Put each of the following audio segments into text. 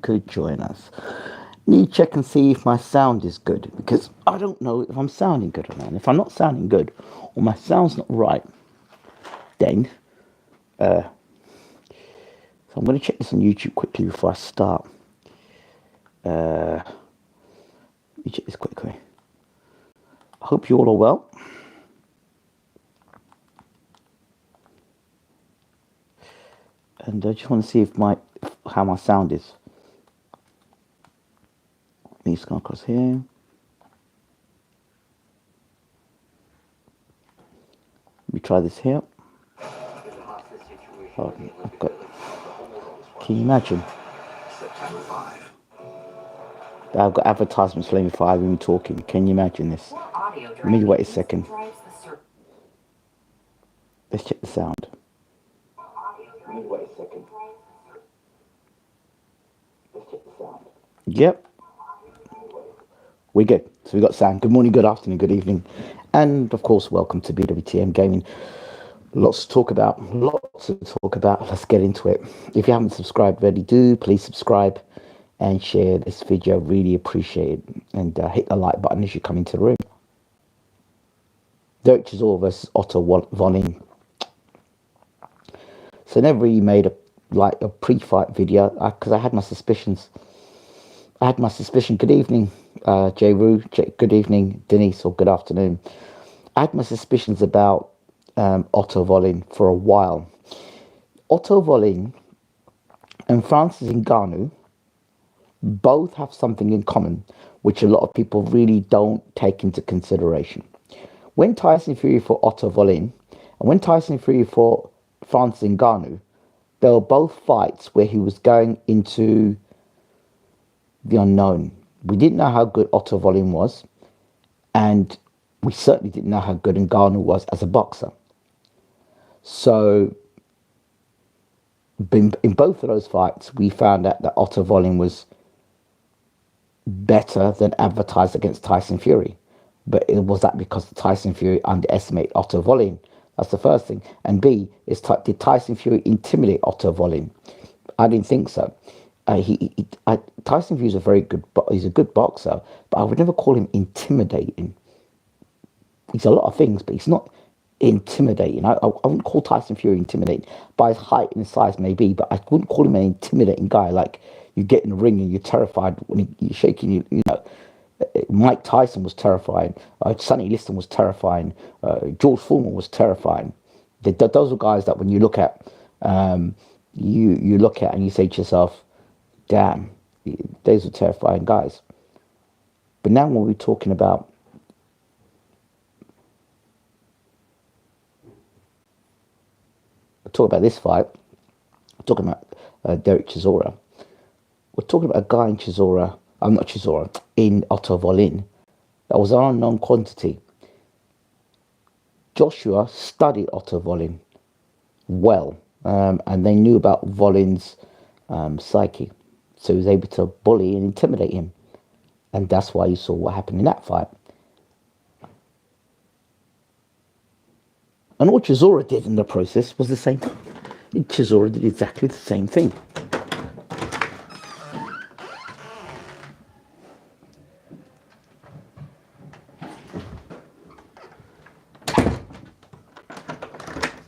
could join us. Need to check and see if my sound is good, because I don't know if I'm sounding good or not. And if I'm not sounding good, or my sound's not right, then so I'm going to check this on YouTube quickly before I start. Let me check this quickly. I hope you all are well. And I just want to see if how my sound is. Let me just go across here. Let me try this here. Oh, can you imagine? I've got advertisements playing before I've been talking. Can you imagine this? Let me wait a second. Let's check the sound. Let me wait a second. Let's check the sound. Yep. We're good. So we got sound. Good morning, good afternoon, good evening. And of course, welcome to BWTM Gaming. Lots to talk about. Let's get into it. If you haven't subscribed already, do please subscribe and share this video. Really appreciate it. And hit the like button as you come into the room. Chisora versus Otto Wallin. So I never really made a pre-fight video because I had my suspicions. Good evening, J. Rue. Good evening, Denise, or good afternoon. I had my suspicions about Otto Wallin for a while. Otto Wallin and Francis Ngannou both have something in common, which a lot of people really don't take into consideration. When Tyson Fury fought Otto Wallin, and when Tyson Fury fought Francis Ngannou, they were both fights where he was going into the unknown. We didn't know how good Otto Wallin was, and we certainly didn't know how good Ngannou was as a boxer. So, in both of those fights, we found out that Otto Wallin was better than advertised against Tyson Fury. But was that because Tyson Fury underestimated Otto Wallin? That's the first thing. And B, did Tyson Fury intimidate Otto Wallin? I didn't think so. Tyson Fury is he's a good boxer, but I would never call him intimidating. He's a lot of things, but he's not intimidating. I wouldn't call Tyson Fury intimidating. By his height and his size, maybe, but I wouldn't call him an intimidating guy. Like, you get in the ring and you're terrified when you're shaking. You know, Mike Tyson was terrifying. Sonny Liston was terrifying. George Foreman was terrifying. Those are guys that when you look at, you look at and you say to yourself, damn, those are terrifying guys. But now when we're talking about this fight, we're talking about Derek Chisora. We're talking about a guy in Chisora, in Otto Wallin, that was an unknown quantity. Joshua studied Otto Wallin well, and they knew about Wallin's psyche. So he was able to bully and intimidate him. And that's why you saw what happened in that fight. And what Chisora did in the process was the same. Chisora did exactly the same thing.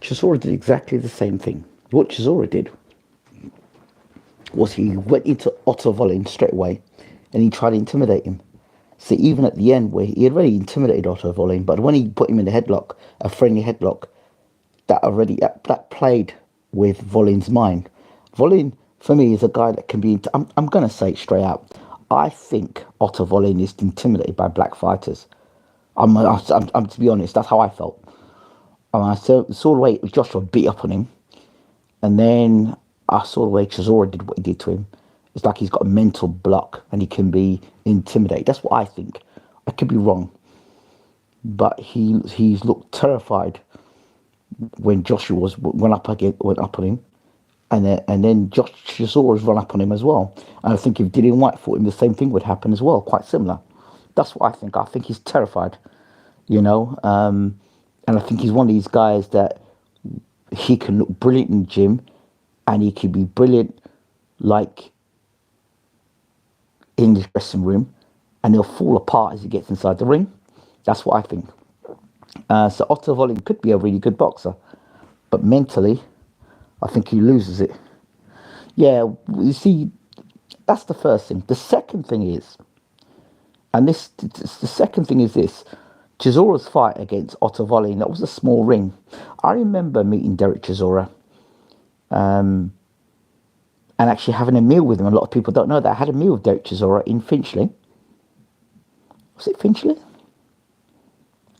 Chisora did exactly the same thing. What Chisora did was he went into Otto Wallin straight away and he tried to intimidate him. So even at the end, where he had already intimidated Otto Wallin, but when he put him in a headlock, a friendly headlock, that played with Wallin's mind. Wallin, for me, is a guy that can be. I'm going to say it straight out. I think Otto Wallin is intimidated by black fighters. I'm to be honest, that's how I felt. I saw the way Joshua beat up on him, and then I saw the way Chisora did what he did to him. It's like he's got a mental block and he can be intimidated. That's what I think. I could be wrong, but he's looked terrified when Joshua went up on him, and then Chisora's run up on him as well. And I think if Dillian White fought him, the same thing would happen as well, quite similar. That's what I think. I think he's terrified, and I think he's one of these guys that he can look brilliant in the gym, and he can be brilliant like in the dressing room, and he'll fall apart as he gets inside the ring. That's what I think. So Otto Wallin could be a really good boxer, but mentally, I think he loses it. Yeah, you see, that's the first thing. The second thing is, and the second thing is this: Chisora's fight against Otto Wallin, that was a small ring. I remember meeting Derek Chisora, and actually having a meal with him. A lot of people don't know that. I had a meal with Derek Chisora in Finchley. Was it Finchley?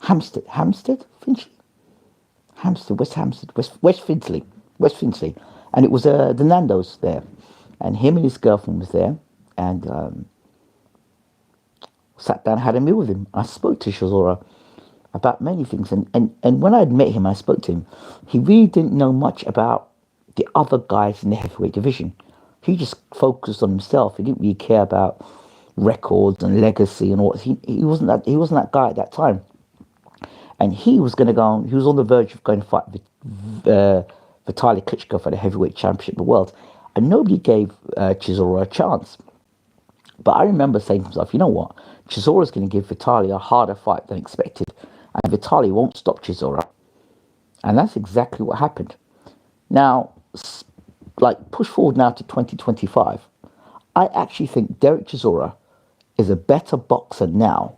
Hampstead? Finchley? West Finchley. West Finchley. And it was the Nando's there. And him and his girlfriend was there. And sat down, had a meal with him. I spoke to Chisora about many things. And when I had met him, I spoke to him. He really didn't know much about the other guys in the heavyweight division. He just focused on himself. He didn't really care about records and legacy and all. He wasn't that guy at that time. And he was going to go on. He was on the verge of going to fight Vitaly Klitschko for the heavyweight championship of the world, and nobody gave Chisora a chance. But I remember saying to myself, you know what? Chisora's going to give Vitaly a harder fight than expected, and Vitaly won't stop Chisora. And that's exactly what happened. Now, like push forward now to 2025, I actually think Derek Chisora is a better boxer now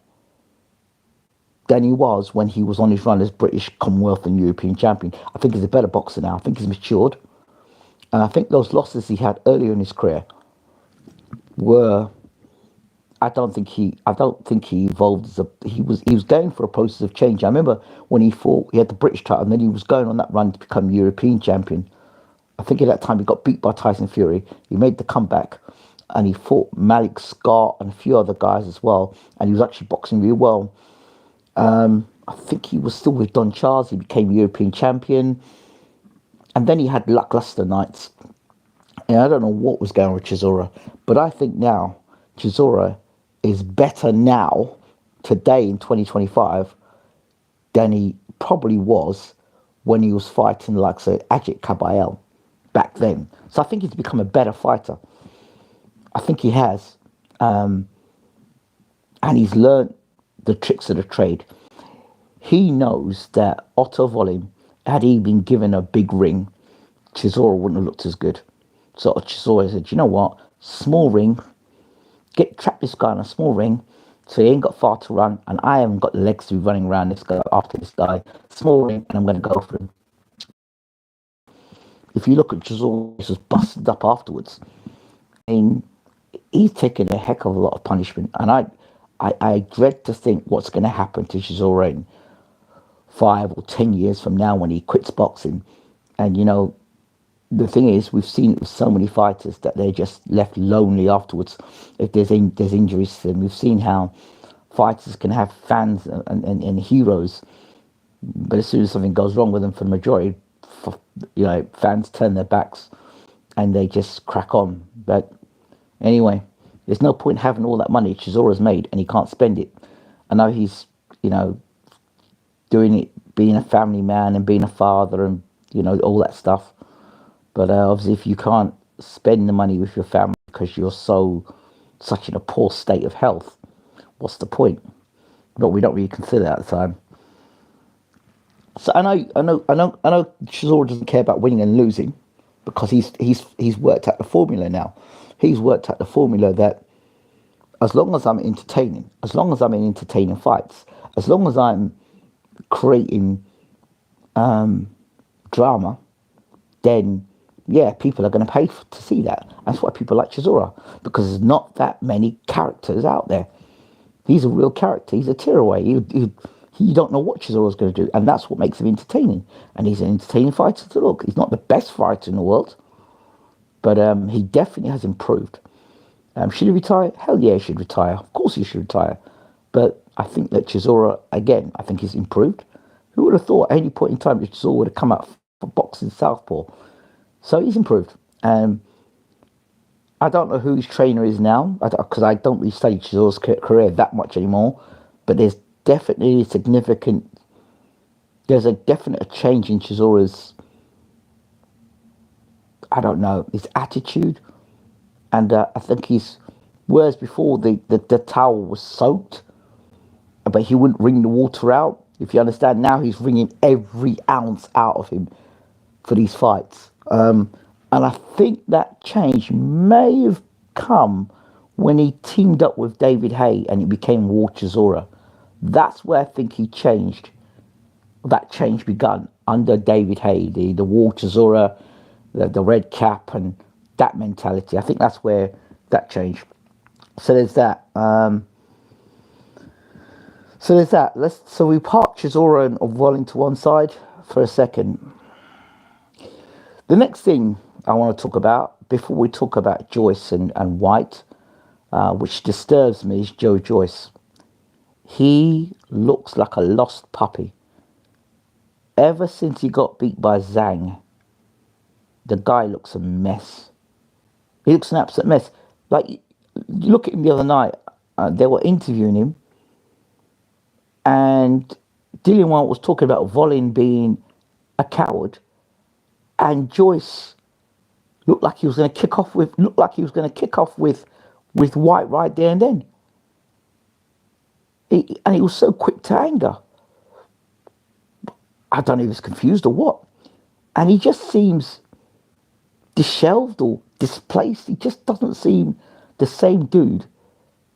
than he was when he was on his run as British, Commonwealth and European champion. I think he's a better boxer now. I think he's matured. And I think those losses he had earlier in his career were, I don't think he evolved as he was going for a process of change. I remember when he fought, he had the British title, and then he was going on that run to become European champion. I think at that time he got beat by Tyson Fury. He made the comeback, and he fought Malik Scott and a few other guys as well. And he was actually boxing really well. I think he was still with Don Charles. He became European champion. And then he had lackluster nights. And I don't know what was going on with Chisora. But I think now Chisora is better now, today in 2025, than he probably was when he was fighting like, say, Ajit Kabayel back then. So I think he's become a better fighter. I think he has. And he's learned the tricks of the trade. He knows that Otto Wallin, had he been given a big ring, Chisora wouldn't have looked as good. So Chisora said, you know what, small ring, trap this guy in a small ring, so he ain't got far to run, and I haven't got the legs to be running around this guy after this guy. Small ring, and I'm going to go for him. If you look at Chisora, he was busted up afterwards. I mean, he's taken a heck of a lot of punishment, and I dread to think what's going to happen to Chisora in 5 or 10 years from now when he quits boxing. And, you know, the thing is, we've seen it with so many fighters that they're just left lonely afterwards if there's injuries to them. We've seen how fighters can have fans and heroes, but as soon as something goes wrong with them, for the majority, you know, fans turn their backs and they just crack on. But anyway, there's no point having all that money Chisora's made and he can't spend it. I know he's, you know, doing it, being a family man and being a father and, you know, all that stuff. But obviously, if you can't spend the money with your family because you're such in a poor state of health, what's the point? But we don't really consider that at the time. So I know Chisora doesn't care about winning and losing because he's worked out the formula now. He's worked out the formula that as long as I'm entertaining, as long as I'm in entertaining fights, as long as I'm creating drama, then yeah, people are going to pay to see that. That's why people like Chisora, because there's not that many characters out there. He's a real character. He's a tearaway. You don't know what Chisora's going to do, and that's what makes him entertaining. And he's an entertaining fighter to look. He's not the best fighter in the world, but he definitely has improved. Should he retire? Hell yeah, he should retire. Of course he should retire. But I think that Chisora, again, I think he's improved. Who would have thought at any point in time that Chisora would have come out for boxing southpaw? So he's improved. I don't know who his trainer is now, because I don't really study Chisora's career that much anymore. But there's definitely there's a definite change in Chisora's, I don't know, his attitude. And I think he's Whereas before the towel was soaked, but he wouldn't wring the water out. If you understand, now he's wringing every ounce out of him for these fights. And I think that change may have come when he teamed up with David Haye and it became War Chisora. That's where I think he changed. That change begun under David Haye, the War Chisora, the red cap, and that mentality. I think that's where that changed. So there's that. So we park Chisora and Wallin to one side for a second. The next thing I want to talk about, before we talk about Joyce and White, which disturbs me, is Joe Joyce. He looks like a lost puppy. Ever since he got beat by Zhang, the guy looks a mess. He looks an absolute mess. Like, you look at him the other night, they were interviewing him, and Dillian Whyte was talking about Wallin being a coward, and Joyce looked like he was going to kick off with White right there and then. And he was so quick to anger. I don't know if he was confused or what. And he just seems disheveled or displaced. He just doesn't seem the same dude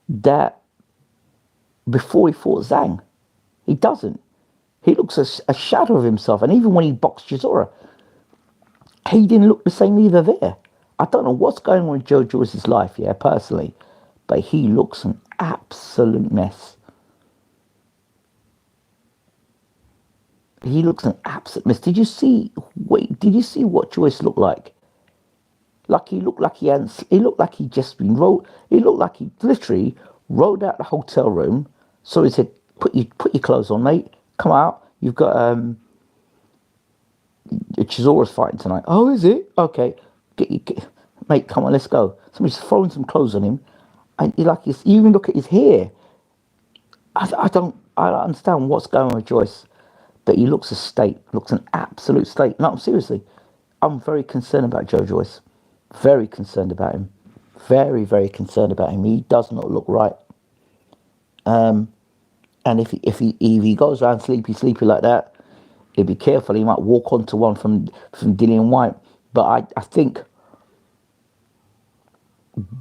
that before he fought Zhang. He doesn't. He looks a shadow of himself. And even when he boxed Chisora, he didn't look the same either there. I don't know what's going on in Joe Joyce's life, personally. But he looks an absolute mess. He looks an absolute mess. Did you see what Joyce looked like? Like he looked like he looked like he'd just been rolled. He looked like he literally rolled out the hotel room. So he said, put your clothes on, mate. Come out. You've got Chisora's fighting tonight. Oh, is it? Okay. Mate, come on, let's go. Somebody's throwing some clothes on him. And you even look at his hair. I don't understand what's going on with Joyce. But he looks a state, looks an absolute state. No, seriously. I'm very concerned about Joe Joyce. Very concerned about him. Very, very concerned about him. He does not look right. And if he goes around sleepy like that, he'll be careful. He might walk onto one from Dillian Whyte. But I think,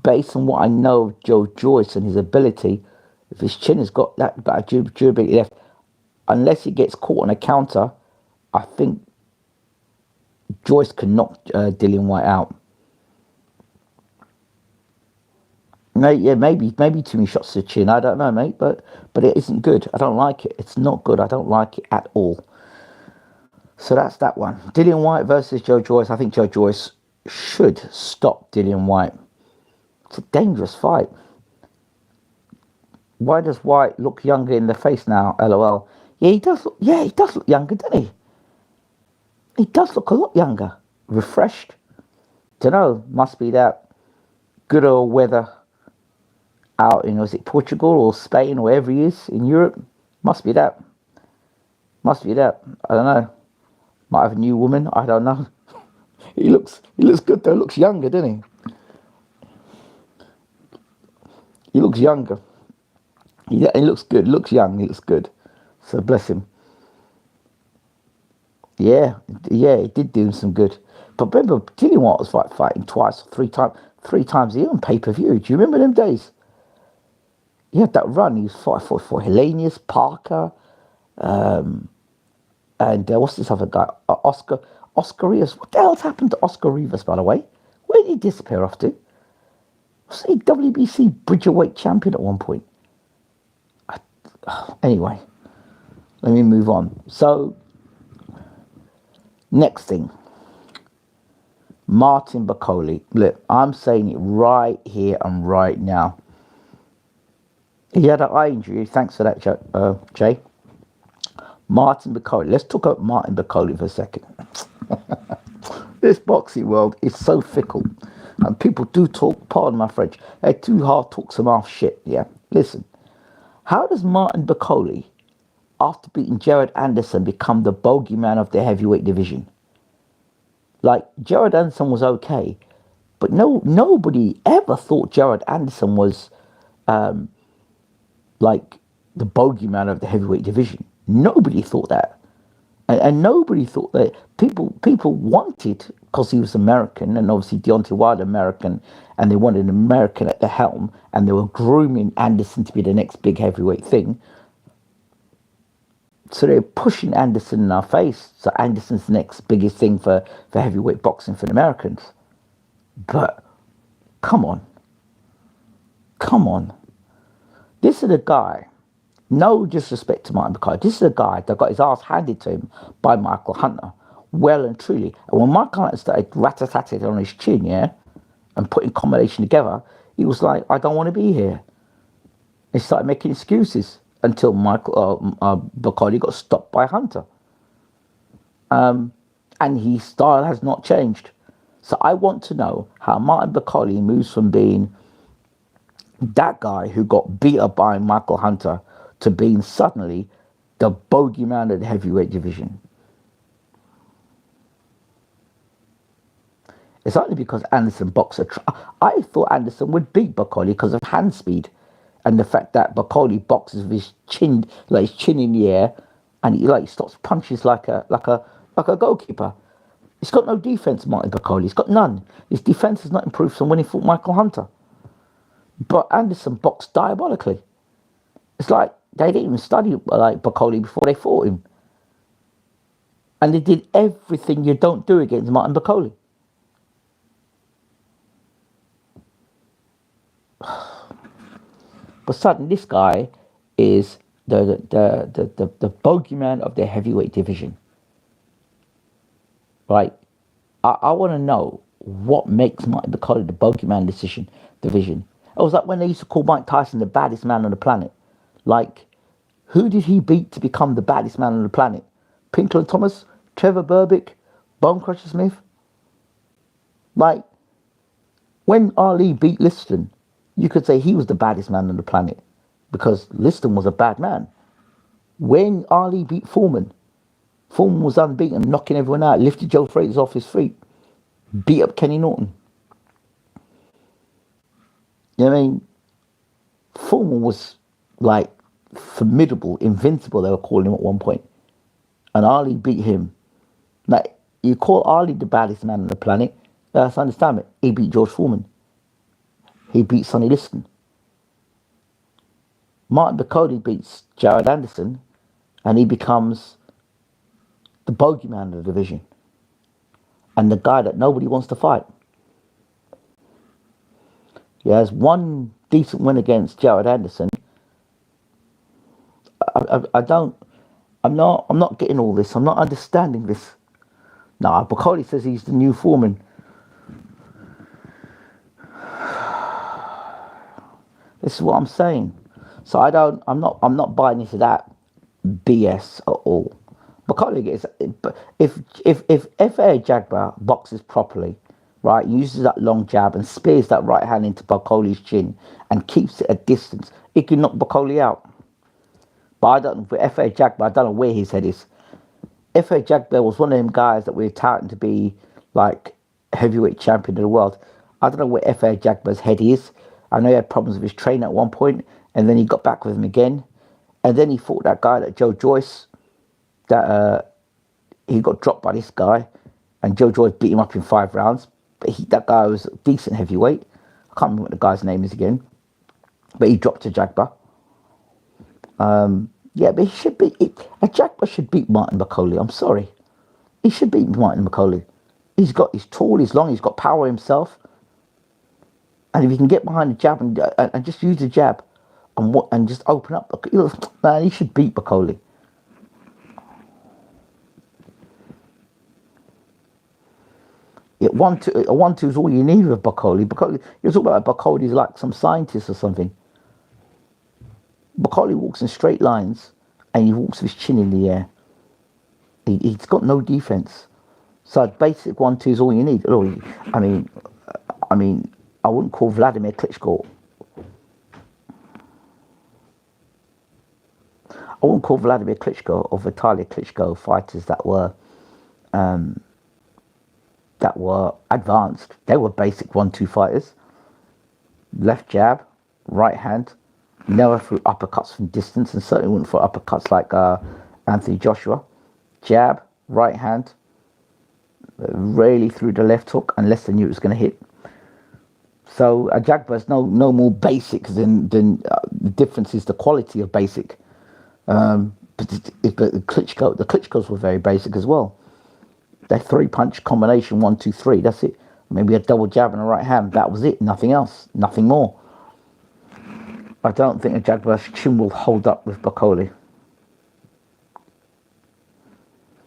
based on what I know of Joe Joyce and his ability, if his chin has got that durability left, unless he gets caught on a counter, I think Joyce can knock Dillian Whyte out. Maybe too many shots to the chin. I don't know, mate, but it isn't good. I don't like it. It's not good. I don't like it at all. So that's that one. Dillian Whyte versus Joe Joyce. I think Joe Joyce should stop Dillian Whyte. It's a dangerous fight. Why does Whyte look younger in the face now? LOL. Yeah, he does look younger, doesn't he? He does look a lot younger. Refreshed. Dunno, must be that good old weather out in, was it Portugal or Spain or wherever he is in Europe? Must be that. I don't know. Might have a new woman. I don't know. He looks good though. Looks younger, doesn't he? He looks younger. He looks good. Looks young. He looks good. So bless him. Yeah, it did do him some good. But remember, Dillian Whyte was fighting twice, three times a year on pay-per-view. Do you remember them days? He had that run. He was fighting for Hellenius, Parker, and what's this other guy? Oscar Rivas. What the hell's happened to Oscar Rivas, by the way? Where did he disappear off to? Was he WBC Bridgerweight champion at one point? Anyway, let me move on. So, next thing. Martin Bakole. Look, I'm saying it right here and right now. He had an eye injury. Thanks for that, Jay. Martin Bakole. Let's talk about Martin Bakole for a second. This boxing world is so fickle. And people do talk, pardon my French, they too hard talk some half shit, yeah? Listen, how does Martin Bakole, after beating Jared Anderson, become the bogeyman of the heavyweight division? Like, Jared Anderson was okay, But no, nobody ever thought Jared Anderson was like the bogeyman of the heavyweight division. Nobody thought that. And nobody thought that people wanted, because he was American, and obviously Deontay Wilder American, and they wanted an American at the helm, and they were grooming Anderson to be the next big heavyweight thing. So they're pushing Anderson in our face. So Anderson's the next biggest thing for heavyweight boxing for the Americans. But come on. This is a guy. No disrespect to Martin Bukayo. This is a guy that got his ass handed to him by Michael Hunter, well and truly. And when Michael Hunter started rat-a-tatting on his chin, yeah, and putting combination together, he was like, I don't want to be here. He started making excuses until Bukayo got stopped by Hunter. And his style has not changed. So I want to know how Martin Bukayo moves from being that guy who got beat up by Michael Hunter to being suddenly the bogeyman of the heavyweight division. It's only because Anderson boxer. I thought Anderson would beat Bukayo because of hand speed, and the fact that Bukayo boxes with his chin, like his chin in the air, and he stops punches like a goalkeeper. He's got no defense, Martin Bukayo. He's got none. His defense has not improved from when he fought Michael Hunter. But Anderson boxed diabolically. It's like they didn't even study like Bukayo before they fought him. And they did everything you don't do against Martin Bukayo. But suddenly this guy is the bogeyman of the heavyweight division. Right? I want to know what makes Martin Bukayo the bogeyman division. It was like when they used to call Mike Tyson the baddest man on the planet. Like, who did he beat to become the baddest man on the planet? Pinklon Thomas, Trevor Berbick, Bonecrusher Smith? Like, when Ali beat Liston, you could say he was the baddest man on the planet because Liston was a bad man. When Ali beat Foreman was unbeaten, knocking everyone out, lifted Joe Freitas off his feet, beat up Kenny Norton. You know what I mean? Foreman was like formidable, invincible, they were calling him at one point. And Ali beat him. Now, you call Ali the baddest man on the planet, that's understandable. He beat George Foreman. He beat Sonny Liston. Martin Bukayo beats Jared Anderson, and he becomes the bogeyman of the division. And the guy that nobody wants to fight. He has one decent win against Jared Anderson. I'm not getting all this. I'm not understanding this. Nah, Bukayo says he's the new Foreman. This is what I'm saying. So I'm not buying into that BS at all. Bukayo gets, but if F.A. Jagba boxes properly, right, uses that long jab and spears that right hand into Bukayo's chin and keeps it at distance, it can knock Bukayo out. But I don't know, for F.A. Jagba, I don't know where his head is. F.A. Jagba was one of them guys that we were touting to be like heavyweight champion of the world. I don't know where F.A. Jagba's head is. I know he had problems with his trainer at one point, and then he got back with him again. And then he fought that guy, that Joe Joyce, that he got dropped by this guy, and Joe Joyce beat him up in 5 rounds. But that guy was a decent heavyweight. I can't remember what the guy's name is again. But he dropped to Jagba. Yeah, but he should beat Jagba should beat Martin Bukayo. I'm sorry. He should beat Martin Bukayo. He's tall, he's long, he's got power himself. And if you can get behind the jab and just use the jab and just open up, man, he should beat Bukayo. Yeah, 1-2 is all you need with Bukayo. You're talking about Bukayo is like some scientist or something. Bukayo walks in straight lines and he walks with his chin in the air. He's got no defense. So basic 1-2 is all you need. I mean, I wouldn't call Vladimir Klitschko. I wouldn't call Vladimir Klitschko or Vitaly Klitschko fighters that were that were advanced. They were basic 1-2 fighters. Left jab, right hand, never threw uppercuts from distance, and certainly wouldn't throw uppercuts like Anthony Joshua. Jab, right hand, rarely threw the left hook unless they knew it was going to hit. So Ajagba's no more basic than the difference is the quality of basic. But the Klitschko's were very basic as well. Their 3-punch combination, 1, 2, 3. That's it. Maybe a double jab and a right hand. That was it. Nothing else. Nothing more. I don't think Ajagba's chin will hold up with Bakole.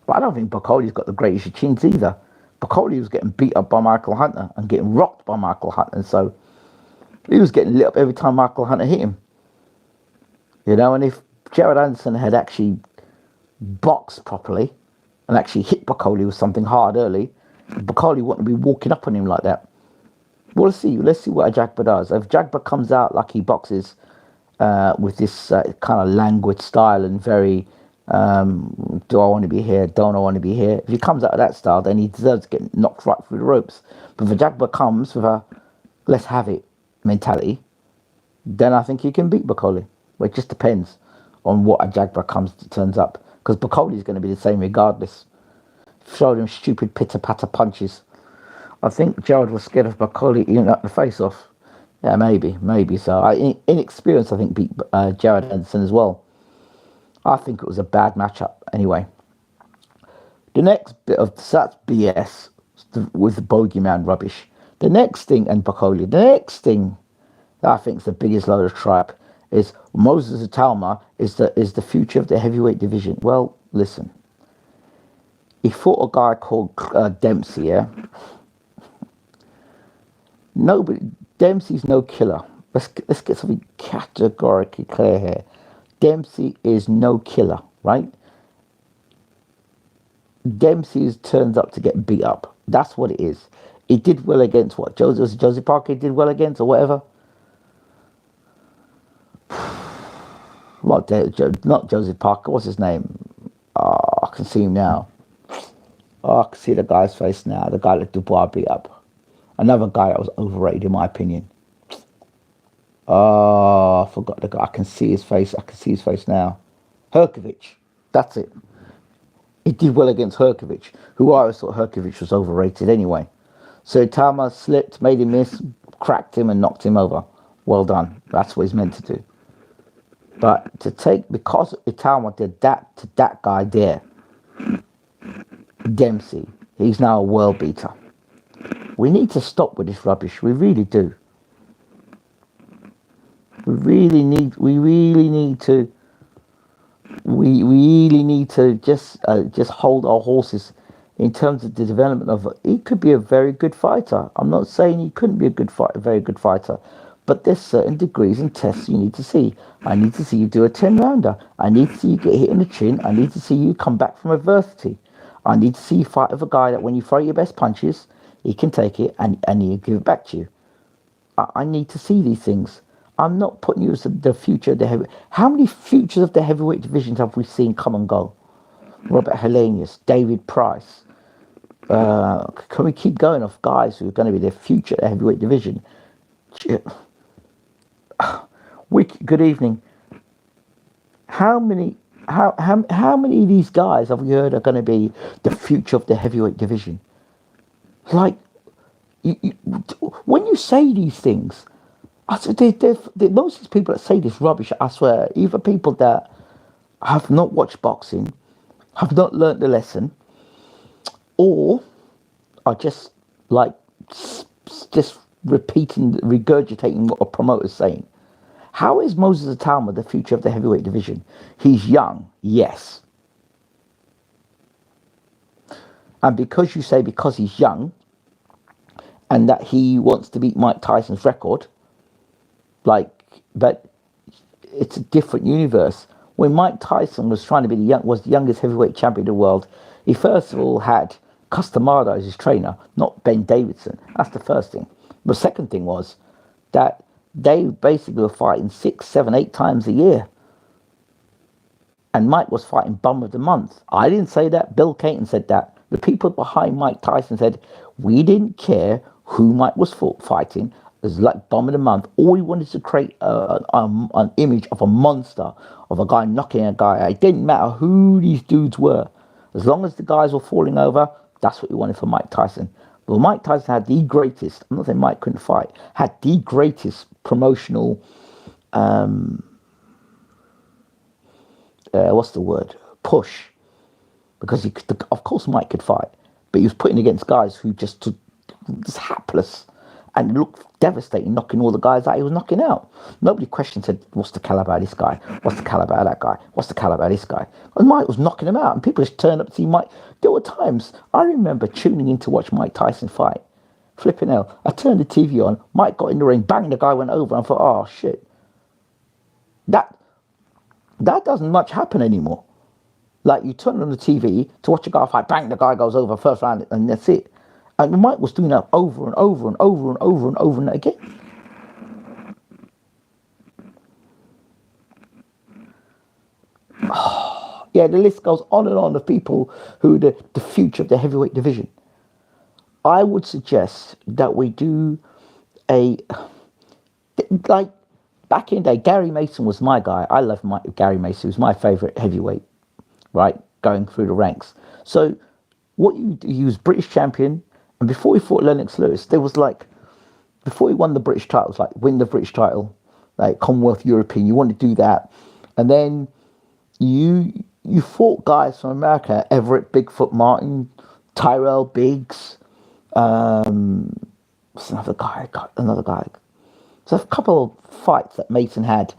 But I don't think Bakole's got the greatest of chins either. Bakole was getting beat up by Michael Hunter and getting rocked by Michael Hunter. And so he was getting lit up every time Michael Hunter hit him. You know, and if Jared Anderson had actually boxed properly and actually hit Bakole with something hard early, Bakole wouldn't be walking up on him like that. We'll see. Let's see what Ajagba does. If Ajagba comes out like he boxes with this kind of languid style and very, do I want to be here? Don't I want to be here? If he comes out of that style, then he deserves to get knocked right through the ropes. But if Ajagba comes with a let's have it mentality, then I think he can beat Bakole. Well, it just depends on what Ajagba turns up. Because Bakole is going to be the same regardless. Showed him stupid pitter-patter punches. I think Jared was scared of Bakole eating up the face-off. Yeah, maybe so. Inexperience, I think, beat Jared Anderson as well. I think it was a bad matchup anyway. The next bit of that's BS with the bogeyman rubbish. The next thing, and Bakole, the next thing that I think is the biggest load of tripe is Moses Atalma is the future of the heavyweight division. Well, listen. He fought a guy called Dempsey, yeah? Nobody, Dempsey's no killer. Let's get something categorically clear here. Dempsey is no killer, right? Dempsey turns up to get beat up. That's what it is. He did well against what? Josie Parker did well against or whatever? Not Josie Parker. What's his name? Oh, I can see him now. Oh, I can see the guy's face now. The guy that Dubois beat up. Another guy that was overrated in my opinion. Oh, I forgot the guy. I can see his face. I can see his face now. Herkovich. That's it. He did well against Herkovich, who I always thought Herkovich was overrated anyway. So Itama slipped, made him miss, cracked him and knocked him over. Well done. That's what he's meant to do. But because Itama did that to that guy there, Dempsey, he's now a world beater. We need to stop with this rubbish. We really do. We really need to just hold our horses in terms of the development of it. He could be a very good fighter. I'm not saying he couldn't be a very good fighter, but there's certain degrees and tests you need to see. I need to see you do a 10-rounder. I need to see you get hit in the chin. I need to see you come back from adversity. I need to see you fight with a guy that when you throw your best punches, he can take it and he'll give it back to you. I need to see these things. I'm not putting you as the future of the heavyweight. How many futures of the heavyweight divisions have we seen come and go? Robert Helenius, David Price. Can we keep going of guys who are going to be the future of the heavyweight division? Good evening. How many of these guys have we heard are going to be the future of the heavyweight division? Like, when you say these things, I said, most of these people that say this rubbish, I swear, either people that have not watched boxing, have not learnt the lesson, or are just regurgitating what a promoter's saying. How is Moses Atalma the future of the heavyweight division? He's young, yes. And because he's young, and that he wants to beat Mike Tyson's record, but it's a different universe. When Mike Tyson was trying to be the youngest heavyweight champion in the world, he first of all had Customado as his trainer, not Ben Davidson. That's the first thing. The second thing was that they basically were fighting 6, 7, 8 times a year. And Mike was fighting bum of the month. I didn't say that. Bill Caton said that. The people behind Mike Tyson said, we didn't care who Mike was fighting. It was like bomb of the month. All we wanted to create an image of a monster, of a guy knocking a guy out. It didn't matter who these dudes were. As long as the guys were falling over, that's what we wanted for Mike Tyson. But Mike Tyson had the greatest, I'm not saying Mike couldn't fight, had the greatest promotional, push. Because he could, of course Mike could fight, but he was putting against guys who just hapless and looked devastating, knocking all the guys out he was knocking out. Nobody questioned, said, what's the caliber of this guy? What's the caliber of that guy? What's the caliber of this guy? And Mike was knocking him out, and people just turned up to see Mike. There were times, I remember tuning in to watch Mike Tyson fight. Flipping hell. I turned the TV on, Mike got in the ring, bang, the guy went over, and I thought, oh shit. That doesn't much happen anymore. Like, you turn on the TV to watch a guy fight, bang, the guy goes over first round, and that's it. And Mike was doing that over and over and over and over and over and again. Oh, yeah, the list goes on and on of people who are the future of the heavyweight division. I would suggest that we do like, back in the day, Gary Mason was my guy. I love Gary Mason. He was my favourite heavyweight, right, going through the ranks. So what you do, he was British champion, and before he fought Lennox Lewis, there was like, before he won the British titles, like win the British title, like Commonwealth European, you want to do that. And then you fought guys from America, Everett, Bigfoot Martin, Tyrell Biggs, what's another guy. So a couple of fights that Mason had,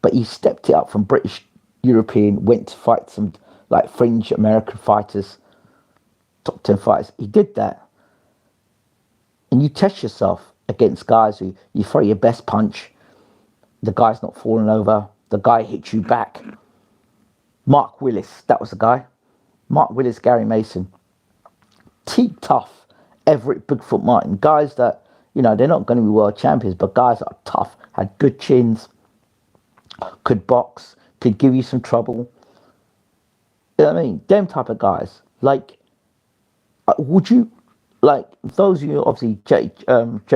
but he stepped it up from British European, went to fight some like fringe American fighters, top 10 fighters. He did that. And you test yourself against guys who you throw your best punch, the guy's not falling over, the guy hits you back. Mark Willis, that was the guy. Mark Willis, Gary Mason. Teak Tough, Everett, Bigfoot Martin. Guys that, you know, they're not going to be world champions, but guys that are tough, had good chins, could box, could give you some trouble. You know what I mean? Them type of guys. Like, would you, like, those of you, obviously, Jay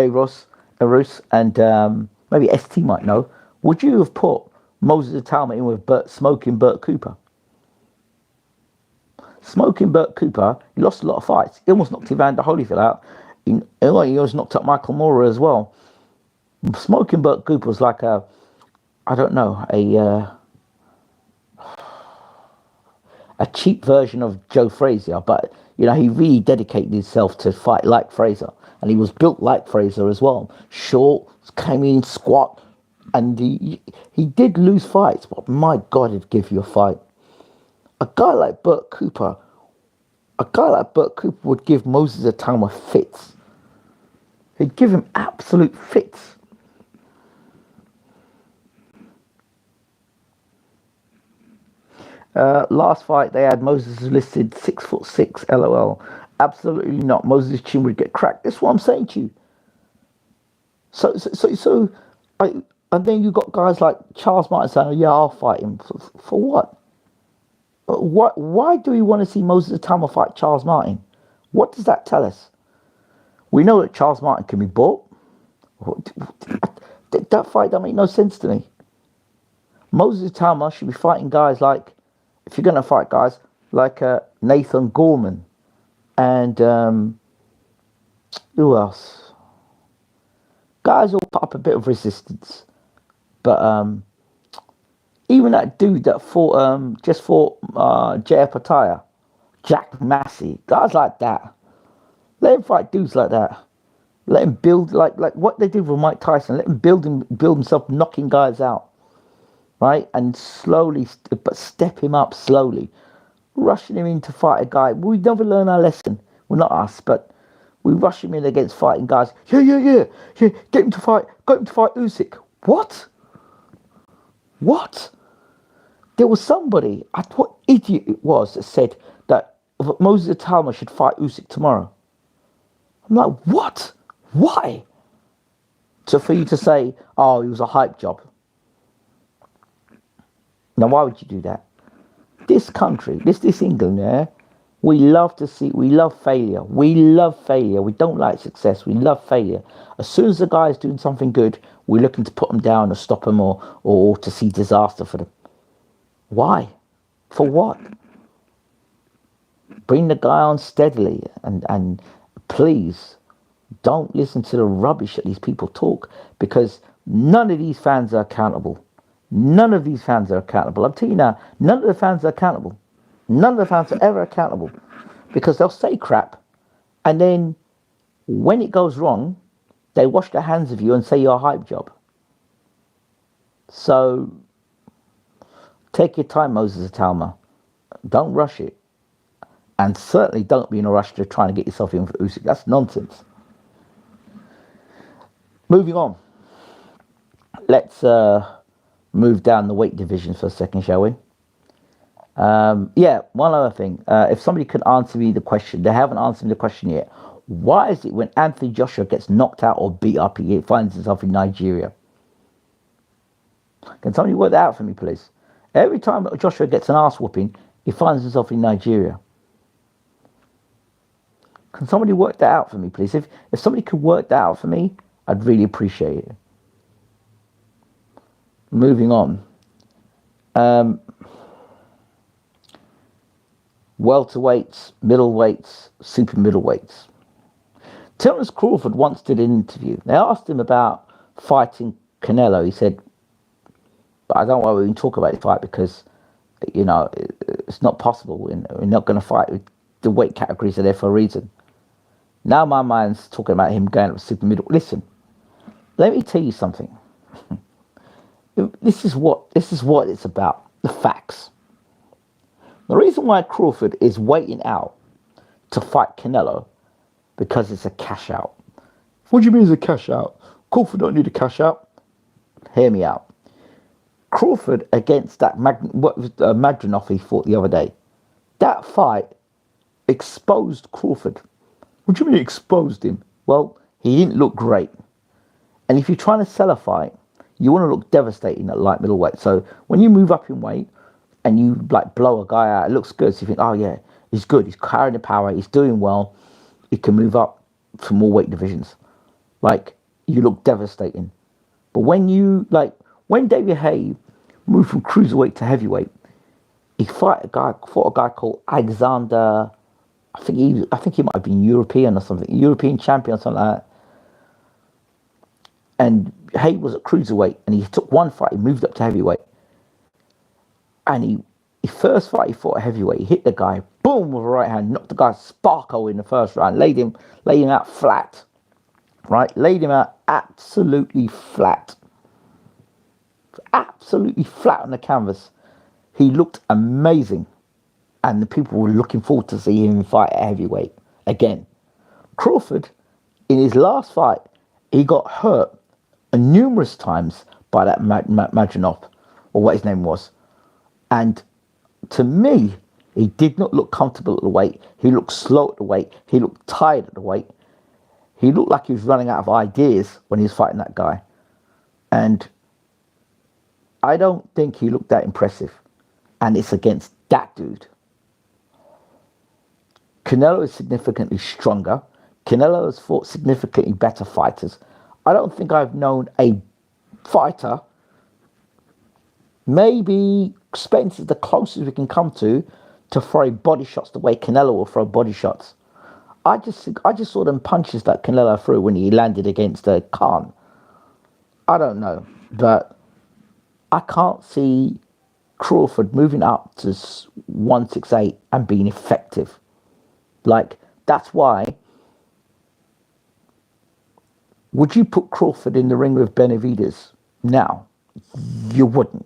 Ross, Arus, and maybe ST might know, would you have put Moses Atalma in with Smoking Burt Cooper? Smoking Burt Cooper, he lost a lot of fights. He almost knocked Evander Holyfield out. He almost knocked up Michael Moorer as well. Smoking Burt Cooper was like a cheap version of Joe Frazier, but you know, he really dedicated himself to fight like Frazier, and he was built like Frazier as well. Short, came in, squat, and he did lose fights, but my God, he'd give you a fight. A guy like Burt Cooper would give Moses Atalma fits. He'd give him absolute fits. Last fight they had, Moses listed 6'6", LOL. Absolutely not. Moses' chin would get cracked. That's what I'm saying to you. And then you got guys like Charles Martin saying, "Yeah, I'll fight him." For what? Why do we want to see Moses Atalma fight Charles Martin? What does that tell us? We know that Charles Martin can be bought. That fight don't make no sense to me. Moses Atalma should be fighting guys like, if you're going to fight guys like Nathan Gorman and who else? Guys will put up a bit of resistance, but even that dude that just fought Jay Pataya, Jack Massey, guys like that. Let him fight dudes like that. Let him build like what they did with Mike Tyson. Let him build himself, knocking guys out, right? And slowly, but step him up slowly. Rushing him in to fight a guy. We never learn our lesson. Well, not us, but we rush him in against fighting guys. Yeah. Get him to fight. Got him to fight Usyk. What? There was somebody, what idiot it was, that said that Moses Atalma should fight Usyk tomorrow. I'm like, what? Why? So for you to say, oh, he was a hype job. Now, why would you do that? This country, this England, yeah, We love to see, we love failure. We love failure. We don't like success. We love failure. As soon as the guy is doing something good, we're looking to put them down or stop them or to see disaster for them. Why? For what? Bring the guy on steadily and please don't listen to the rubbish that these people talk, because none of these fans are accountable. None of these fans are accountable. I'm telling you now, none of the fans are accountable. None of the fans are ever accountable, because they'll say crap, and then when it goes wrong, they wash their hands of you and say you're a hype job. So take your time, Moses Atalma. Don't rush it. And certainly don't be in a rush to try and get yourself in for Usyk. That's nonsense. Moving on. Let's move down the weight divisions for a second, shall we? Yeah, one other thing. If somebody could answer me the question, they haven't answered me the question yet. Why is it when Anthony Joshua gets knocked out or beat up, he finds himself in Nigeria? Can somebody work that out for me, please? Every time Joshua gets an ass whooping, he finds himself in Nigeria. Can somebody work that out for me, please? If somebody could work that out for me, I'd really appreciate it. Moving on. Welterweights, middleweights, super middleweights. Terence Crawford once did an interview. They asked him about fighting Canelo. He said, but I don't want to even talk about the fight because, you know, it's not possible. We're not going to fight. The weight categories are there for a reason. Now my mind's talking about him going up to super middle. Listen, let me tell you something. This is what it's about. The facts. The reason why Crawford is waiting out to fight Canelo, because it's a cash out. What do you mean it's a cash out? Crawford don't need a cash out. Hear me out. Crawford against that Madronov he fought the other day. That fight exposed Crawford. What do you mean it exposed him? Well, he didn't look great. And if you're trying to sell a fight, you want to look devastating at light middleweight. So when you move up in weight and you like blow a guy out, it looks good. So you think, oh yeah, he's good. He's carrying the power. He's doing well. He can move up for more weight divisions. Like, you look devastating. But when David Haye moved from cruiserweight to heavyweight, he fought a guy called Alexander. I think he might have been European or something, European champion or something like that. And Haye was at cruiserweight, and he took one fight, he moved up to heavyweight. And he first fight he fought a heavyweight, he hit the guy, boom, with a right hand, knocked the guy sparkle in the first round, laid him out flat. Right? Laid him out absolutely flat. Absolutely flat on the canvas. He looked amazing. And the people were looking forward to see him fight at heavyweight again. Crawford, in his last fight, he got hurt numerous times by that Madronov, or what his name was. And to me, he did not look comfortable at the weight. He looked slow at the weight. He looked tired at the weight. He looked like he was running out of ideas when he was fighting that guy. And I don't think he looked that impressive. And it's against that dude. Canelo is significantly stronger. Canelo has fought significantly better fighters. I don't think I've known a fighter, maybe Spence is the closest we can come to throw body shots the way Canelo will throw body shots. I just saw them punches that Canelo threw when he landed against Khan. I don't know, but I can't see Crawford moving up to 168 and being effective. Like, that's why. Would you put Crawford in the ring with Benavidez now? You wouldn't.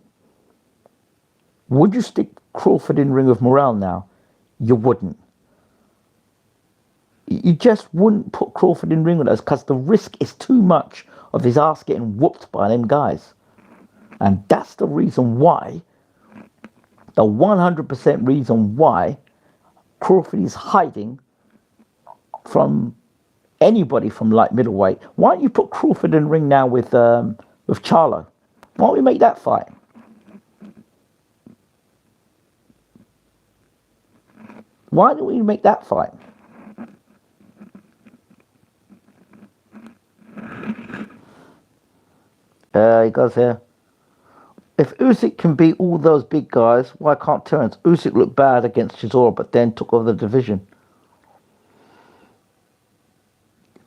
Would you stick Crawford in the ring with Morrell now? You wouldn't. You just wouldn't put Crawford in the ring with us because the risk is too much of his ass getting whooped by them guys. And that's the reason why, the 100% reason why Crawford is hiding from anybody from light middleweight. Why don't you put Crawford in the ring now with Charlo? Why don't we make that fight? Why didn't we make that fight? He goes here. If Usyk can beat all those big guys, why can't Terence? Usyk looked bad against Chisora, but then took over the division.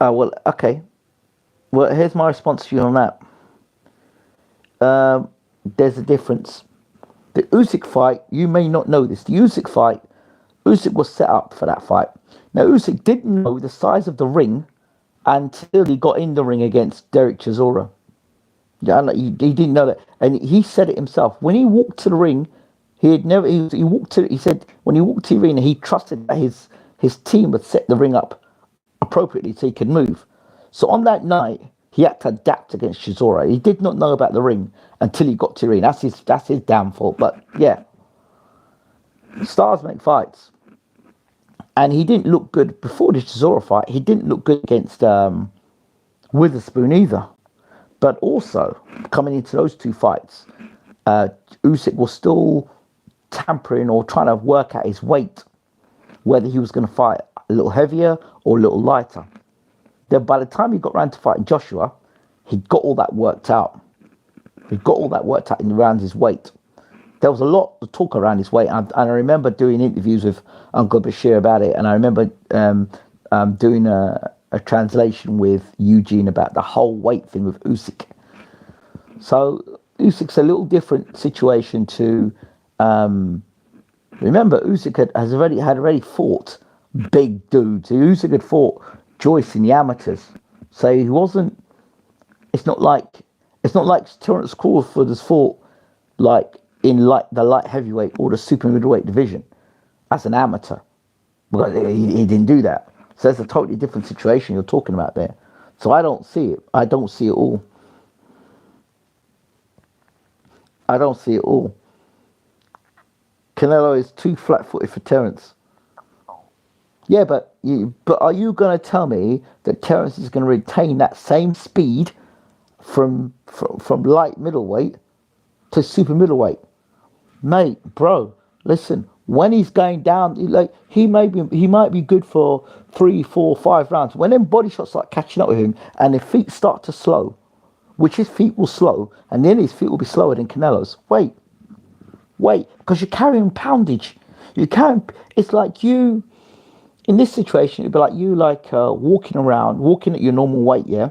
Well, okay. Well, here's my response to you on that. There's a difference. The Usyk fight, you may not know this. The Usyk fight, Usyk was set up for that fight. Now, Usyk didn't know the size of the ring until he got in the ring against Derek Chisora. Yeah, he didn't know that, and he said it himself. When he walked to the ring, he had never. He walked to. He said when he walked to the arena, he trusted that his team would set the ring up appropriately so he could move. So on that night, he had to adapt against Chisora. He did not know about the ring until he got to the ring. That's his downfall. But yeah, stars make fights, and he didn't look good before the Chisora fight. He didn't look good against Witherspoon either. But also, coming into those two fights, Usyk was still tampering or trying to work out his weight, whether he was going to fight a little heavier or a little lighter. Then by the time he got around to fighting Joshua, he got all that worked out. He got all that worked out around his weight. There was a lot of talk around his weight, and I remember doing interviews with Uncle Bashir about it, and I remember doing a translation with Eugene about the whole weight thing with Usyk. So Usyk's a little different situation to remember. Usyk had already fought big dudes. Usyk had fought Joyce in the amateurs, so he wasn't. It's not like Terence Crawford has fought like in the light heavyweight or the super middleweight division as an amateur, because he didn't do that. So it's a totally different situation you're talking about there. So I don't see it. I don't see it all. Canelo is too flat-footed for Terence. Yeah, but are you going to tell me that Terence is going to retain that same speed from light middleweight to super middleweight? Mate, bro, listen. When he's going down, like he might be good for 3, 4, 5 rounds. When them body shots start catching up with him and his feet start to slow, which his feet will slow, and then his feet will be slower than Canelo's. Wait, because you're carrying poundage. It's like you, in this situation, it'd be like you walking at your normal weight, yeah?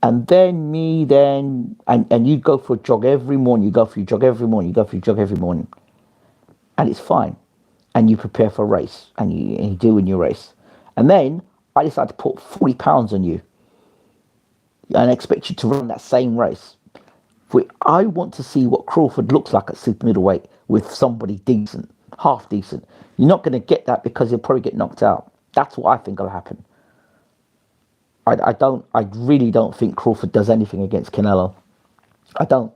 And then and you go for a jog every morning, you go for your jog every morning. And it's fine. And you prepare for a race, and you do in your race. And then I decide to put 40 pounds on you and expect you to run that same race. I want to see what Crawford looks like at super middleweight with somebody decent, half decent. You're not going to get that because he'll probably get knocked out. That's what I think will happen. I really don't think Crawford does anything against Canelo. I don't.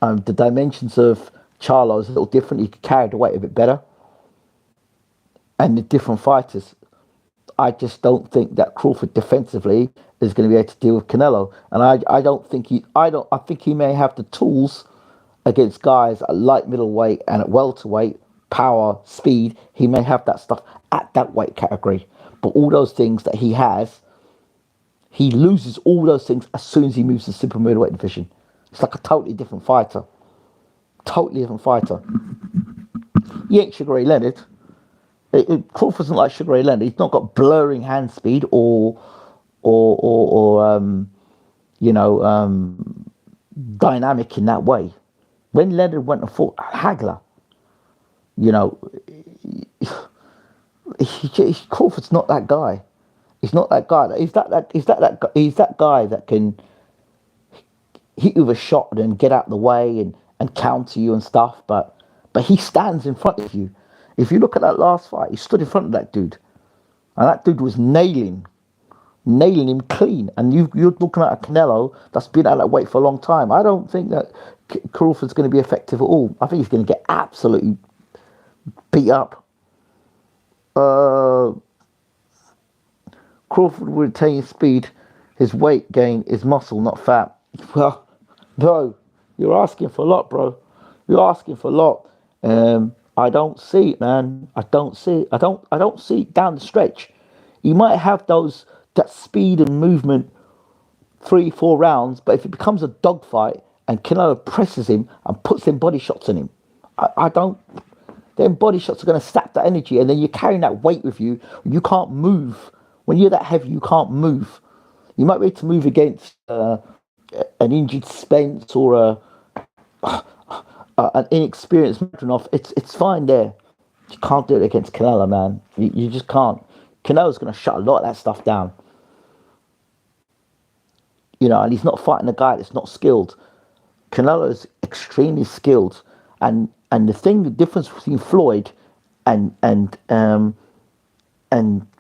The dimensions of Charlo is a little different. He could carry the weight a bit better. And the different fighters. I just don't think that Crawford defensively is going to be able to deal with Canelo. And I think he may have the tools against guys at light middleweight and at welterweight, power, speed. He may have that stuff at that weight category. But all those things that he has, he loses all those things as soon as he moves to the super middleweight division. It's like a totally different fighter. He ain't Sugar Ray Leonard. Crawford isn't like Sugar Ray Leonard. He's not got blurring hand speed or dynamic in that way. When Leonard went and fought Hagler, Crawford's not that guy. He's not that guy. He's that guy that can hit you with a shot and get out of the way and counter you and stuff. But he stands in front of you. If you look at that last fight, he stood in front of that dude, and that dude was nailing him clean. And you're talking about a Canelo that's been at that weight for a long time. I don't think that Crawford's going to be effective at all. I think he's going to get absolutely beat up. Crawford will retain his speed, his weight gain is muscle, not fat. Well, bro, you're asking for a lot, bro. You're asking for a lot. I don't see it, man. I don't see it. I don't see it down the stretch. You might have that speed and movement 3, 4 rounds, but if it becomes a dogfight and Canelo presses him and puts them body shots on him, I don't. Then body shots are going to sap that energy, and then you're carrying that weight with you. You can't move when you're that heavy. You can't move. You might be able to move against an injured Spence or an inexperienced Madronov. It's fine there. You can't do it against Canelo, man. You just can't. Canelo's going to shut a lot of that stuff down. And he's not fighting a guy that's not skilled. Canelo's extremely skilled, and the difference between Floyd and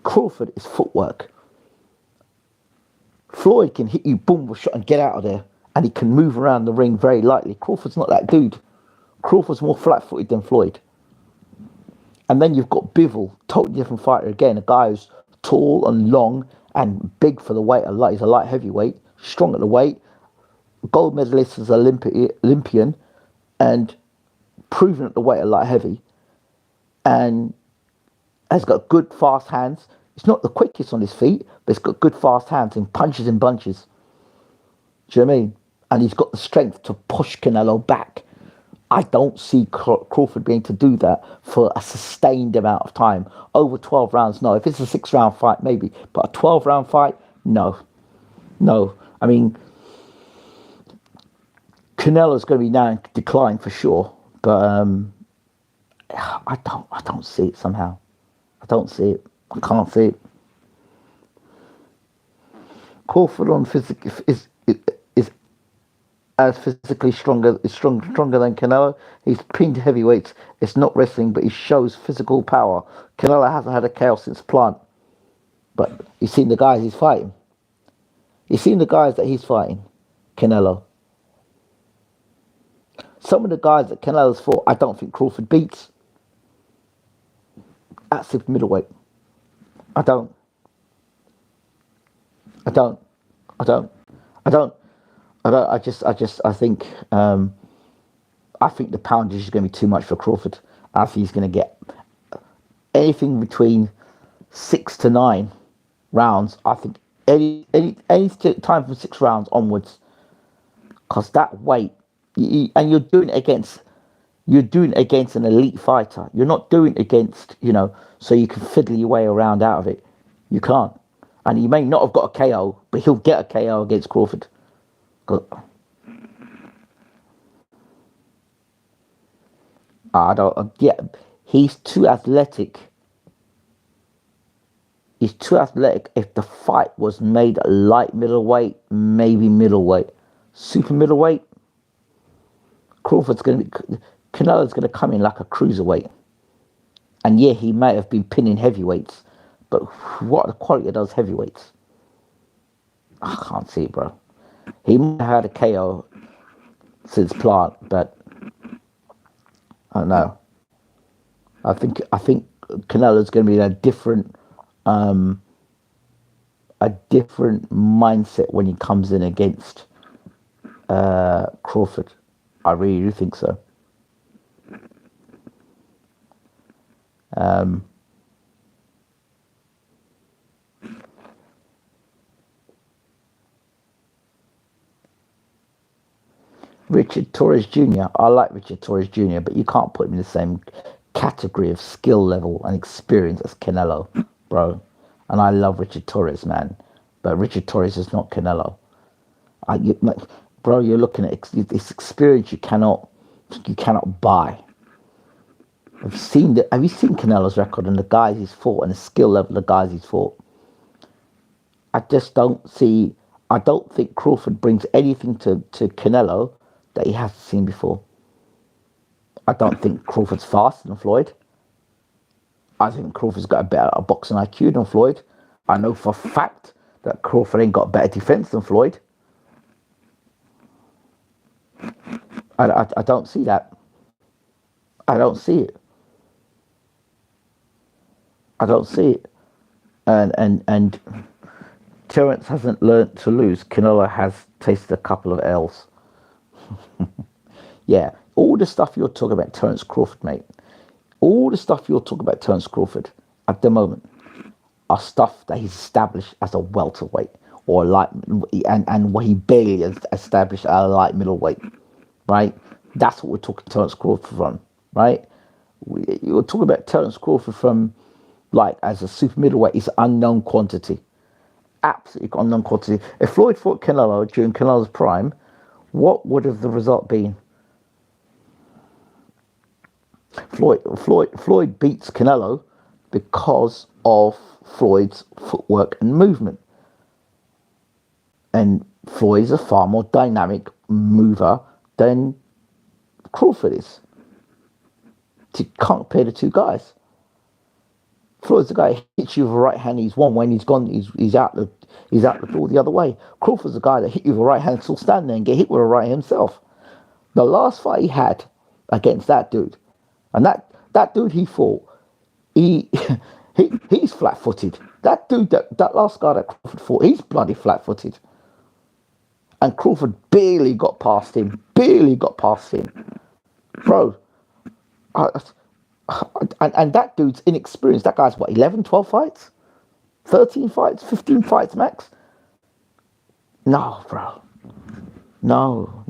Crawford is footwork. Floyd can hit you, boom, with a shot and get out of there, and he can move around the ring very lightly. Crawford's not that dude. Crawford's more flat-footed than Floyd. And then you've got Bivol, totally different fighter again, a guy who's tall and long and big for the weight. He's a light heavyweight, strong at the weight, gold medalist as an Olympian, and proven at the weight of light heavy, and has got good fast hands. It's not the quickest on his feet, but it's got good fast hands and punches and bunches. Do you know what I mean? And he's got the strength to push Canelo back. I don't see Crawford being able to do that for a sustained amount of time. Over 12 rounds, no. If it's a 6-round fight, maybe. But a 12-round fight, no. No. I mean, Canelo's going to be now in decline for sure. But I don't see it somehow. I don't see it. I can't see it. Crawford on physical is as physically stronger than Canelo. He's pinned heavyweights. It's not wrestling, but he shows physical power. Canelo hasn't had a KO since Plant. But you've seen the guys he's fighting. You've seen the guys that he's fighting. Canelo. Some of the guys that Canelo's fought, I don't think Crawford beats. At super middleweight. I don't. I think the poundage is going to be too much for Crawford. I think he's going to get anything between 6 to 9 rounds. I think any time from 6 rounds onwards, because that weight, and you're doing it against an elite fighter. You're not doing it against, so you can fiddle your way around out of it. You can't. And he may not have got a KO, but he'll get a KO against Crawford. He's too athletic. He's too athletic. If the fight was made light middleweight, maybe middleweight, super middleweight, Canelo's going to come in like a cruiserweight. And yeah, he may have been pinning heavyweights, but what the quality of those heavyweights? I can't see it, bro. He might have had a KO since Plant, but I don't know. I think Canelo's going to be in a different mindset when he comes in against Crawford. I really do think so. Richard Torres Jr. I like Richard Torres Jr., but you can't put him in the same category of skill level and experience as Canelo, bro. And I love Richard Torres, man, but Richard Torres is not Canelo. Bro, you're looking at this experience you cannot buy. Have you seen Canelo's record and the guys he's fought and the skill level of the guys he's fought? I don't think Crawford brings anything to Canelo that he hasn't seen before. I don't think Crawford's faster than Floyd. I think Crawford's got a better boxing IQ than Floyd. I know for a fact that Crawford ain't got better defense than Floyd. I don't see that. I don't see it. And Terence hasn't learnt to lose. Canelo has tasted a couple of L's. Yeah, all the stuff you're talking about, Terence Crawford, mate. All the stuff you're talking about Terence Crawford at the moment are stuff that he's established as a welterweight or light, and what he barely has established at a light middleweight, right? That's what we're talking Terence Crawford from, right? You're talking about Terence Crawford from, like, as a super middleweight, is unknown quantity, absolutely unknown quantity. If Floyd fought Canelo during Canelo's prime, what would have the result been? Floyd beats Canelo because of Floyd's footwork and movement. And Floyd is a far more dynamic mover than Crawford is. You can't compare the two guys. Floyd's the guy who hits you with a right hand, he's won. When he's gone, he's out the door the other way. Crawford's the guy that hit you with a right hand, still stand there and get hit with a right himself. The last fight he had against that dude, and that dude he fought, he's flat-footed. That dude, that last guy that Crawford fought, he's bloody flat-footed. And Crawford barely got past him. Bro. And that dude's inexperienced. That guy's what, 11, 12 fights? 13 fights? 15 fights max? No, bro. No.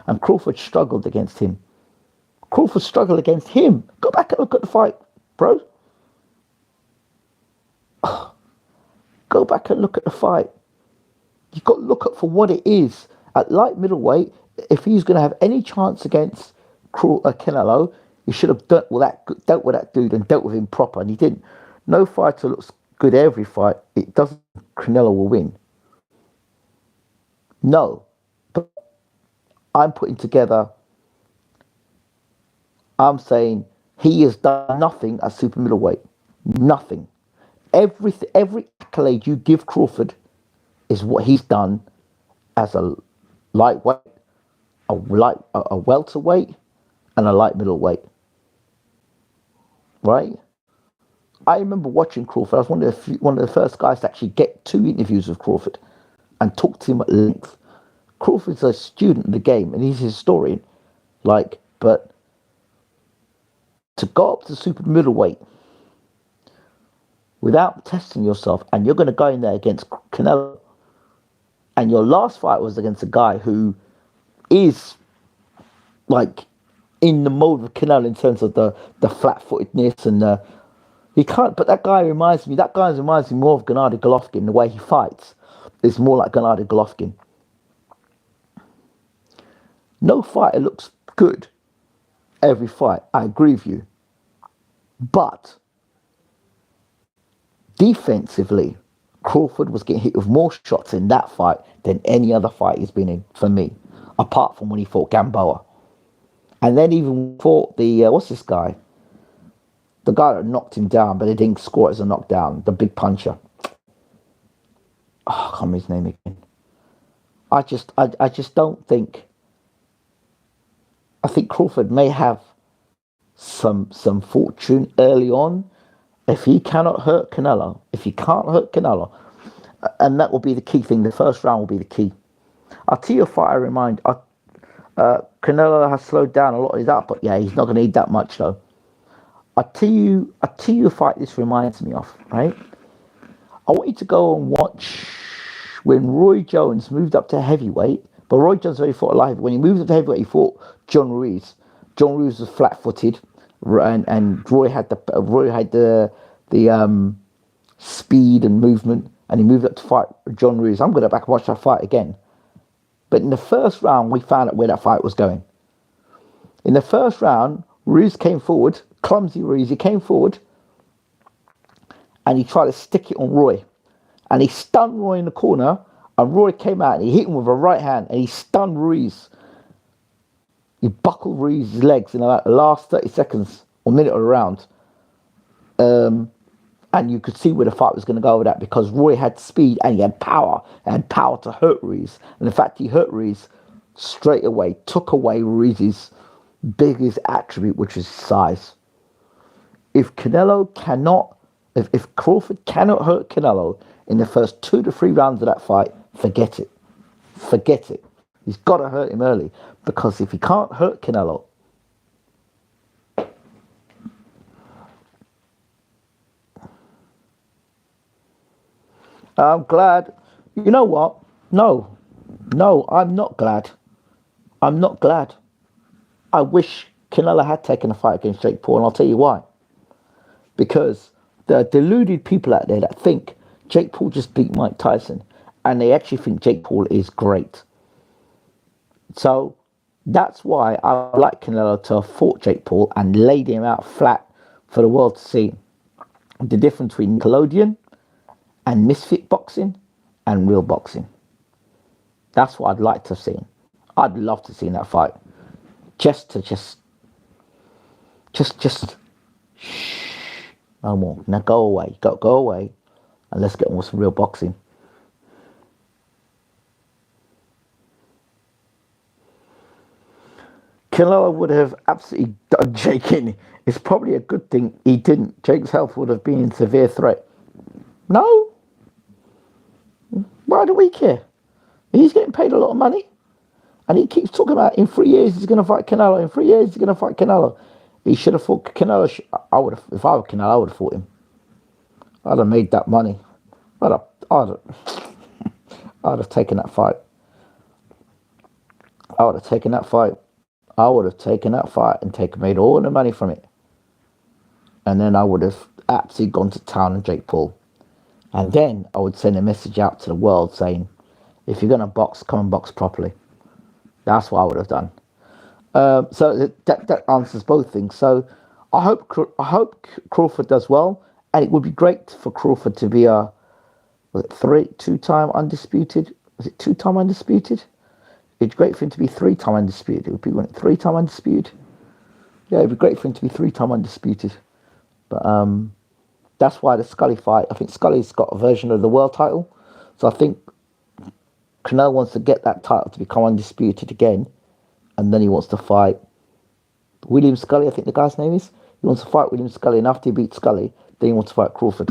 And Crawford struggled against him. Go back and look at the fight, bro. Go back and look at the fight. You've got to look at for what it is. At light middleweight, if he's going to have any chance against Canelo, he should have dealt with that dude and dealt with him proper, and he didn't. No fighter looks good every fight. It doesn't. Canelo will win. No, but I'm putting together. I'm saying he has done nothing at super middleweight. Nothing. Every accolade you give Crawford is what he's done as a lightweight, a welterweight, and a light middleweight. Right? I remember watching Crawford. I was one of the first guys to actually get 2 interviews with Crawford and talk to him at length. Crawford's a student of the game and he's a historian. But to go up to super middleweight without testing yourself, and you're going to go in there against Canelo, and your last fight was against a guy who is in the mold of Canelo in terms of the flat-footedness and he can't. But that guy reminds me more of Gennady Golovkin. The way he fights is more like Gennady Golovkin. No fighter looks good every fight. I agree with you, but defensively, Crawford was getting hit with more shots in that fight than any other fight he's been in for me, apart from when he fought Gamboa. And then even fought the, what's this guy? The guy that knocked him down, but he didn't score it as a knockdown. The big puncher. Oh, I can't remember his name again. I just don't think. I think Crawford may have some fortune early on. If he cannot hurt Canelo, and that will be the key thing. The first round will be the key. I'll tell you a fight I remind. Canelo has slowed down a lot of his output. Yeah, he's not going to need that much though. I'll tell you a fight this reminds me of, right? I want you to go and watch when Roy Jones moved up to heavyweight, but Roy Jones already fought live. When he moved up to heavyweight, he fought John Ruiz. John Ruiz was flat-footed, and Roy had the speed and movement, and he moved up to fight John Ruiz. I'm going to go back and watch that fight again. But in the first round, we found out where that fight was going. In the first round, Ruiz came forward, clumsy Ruiz. He came forward, and he tried to stick it on Roy. And he stunned Roy in the corner, and Roy came out, and he hit him with a right hand, and he stunned Ruiz. He buckled Ruiz's legs in the last 30 seconds or minute of the round. And you could see where the fight was going to go with that, because Roy had speed and he had power. And had power to hurt Ruiz. And in fact, he hurt Ruiz straight away, took away Ruiz's biggest attribute, which is size. If Crawford cannot hurt Canelo in the first 2 to 3 rounds of that fight, forget it. He's got to hurt him early, because if he can't hurt Canelo, I'm glad. You know what? No, no, I'm not glad. I'm not glad. I wish Canelo had taken a fight against Jake Paul, and I'll tell you why. Because there are deluded people out there that think Jake Paul just beat Mike Tyson, and they actually think Jake Paul is great. So that's why I would like Canelo to have fought Jake Paul and laid him out flat for the world to see the difference between Nickelodeon and misfit boxing and real boxing. That's what I'd like to have seen. I'd love to see that fight. Just shh, no more. Now go away, go away, and let's get on with some real boxing. Canelo would have absolutely done Jake in. It's probably a good thing he didn't. Jake's health would have been in severe threat. No. Why do we care? He's getting paid a lot of money. And he keeps talking about in 3 years he's going to fight Canelo. In 3 years he's going to fight Canelo. He should have fought Canelo. I would have, if I were Canelo, I would have fought him. I'd have made that money. I'd have taken that fight. I would have taken that fight. I would have taken that fight and made all the money from it. And then I would have absolutely gone to town on Jake Paul. And then I would send a message out to the world saying, if you're going to box, come and box properly. That's what I would have done. So that answers both things. So I hope Crawford does well, and it would be great for Crawford to be a two-time undisputed. Was it two-time undisputed? It'd be great for him to be three-time undisputed. It would be three-time undisputed. Yeah, it'd be great for him to be three-time undisputed. But that's why the Scully fight. I think Scully's got a version of the world title, so I think Canelo wants to get that title to become undisputed again, and then he wants to fight William Scully, I think the guy's name is. He wants to fight William Scully, and after he beats Scully, then he wants to fight Crawford.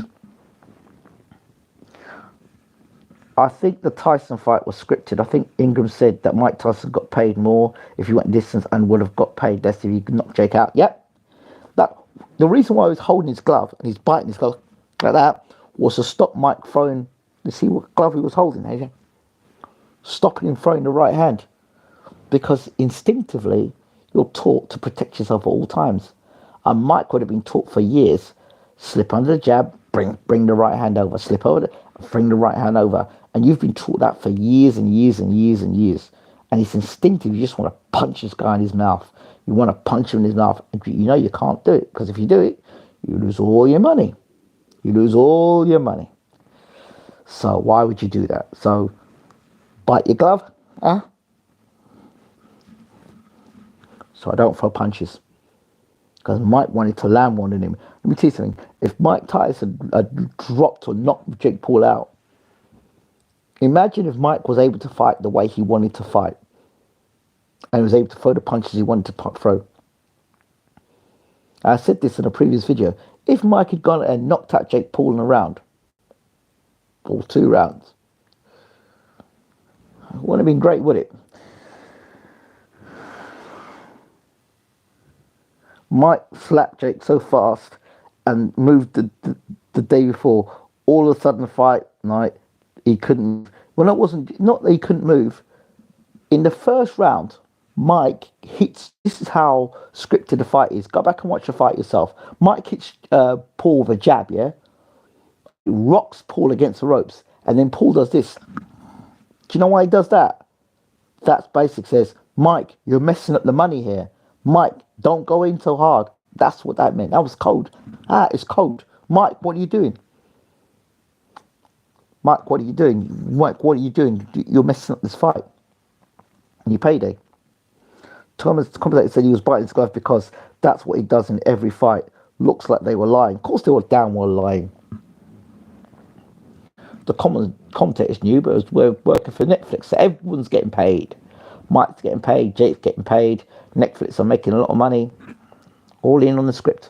I think the Tyson fight was scripted. I think Ingram said that Mike Tyson got paid more if he went distance and would have got paid less if he could knock Jake out. Yep. The reason why he was holding his glove and he's biting his glove like that was to stop Mike throwing. You see what glove he was holding, Adrian? Stopping him throwing the right hand, because instinctively you're taught to protect yourself at all times, and Mike would have been taught for years: slip under the jab, bring the right hand over, slip over, bring the right hand over, and you've been taught that for years and years and years and years, and it's instinctive. You just want to punch this guy in his mouth. You want to punch him in his mouth, and you know you can't do it, because if you do it, you lose all your money. You lose all your money. So why would you do that? So bite your glove, huh? So I don't throw punches, because Mike wanted to land one in him. Let me tell you something. If Mike Tyson had dropped or knocked Jake Paul out, imagine if Mike was able to fight the way he wanted to fight, and was able to throw the punches he wanted to throw. I said this in a previous video. If Mike had gone and knocked out Jake Paul in a round, or 2 rounds, it wouldn't have been great, would it? Mike slapped Jake so fast and moved the day before. All of a sudden, the fight night, he couldn't. Well, it wasn't. Not that he couldn't move. In the first round, Mike hits. This is how scripted the fight is. Go back and watch the fight yourself. Mike hits Paul with a jab. Yeah, rocks Paul against the ropes, and then Paul does this. Do you know why he does that? That's basic. Says, Mike, you're messing up the money here. Mike, don't go in so hard. That's what that meant. That was cold. It's cold. Mike, what are you doing? Mike, what are you doing? Mike, what are you doing? You're messing up this fight. And you payday. Thomas commentator said he was biting his glove because that's what he does in every fight. Looks like they were lying. Of course they were damn well lying. The commentators knew, but we're working for Netflix, so everyone's getting paid. Mike's getting paid, Jake's getting paid, Netflix are making a lot of money, all in on the script.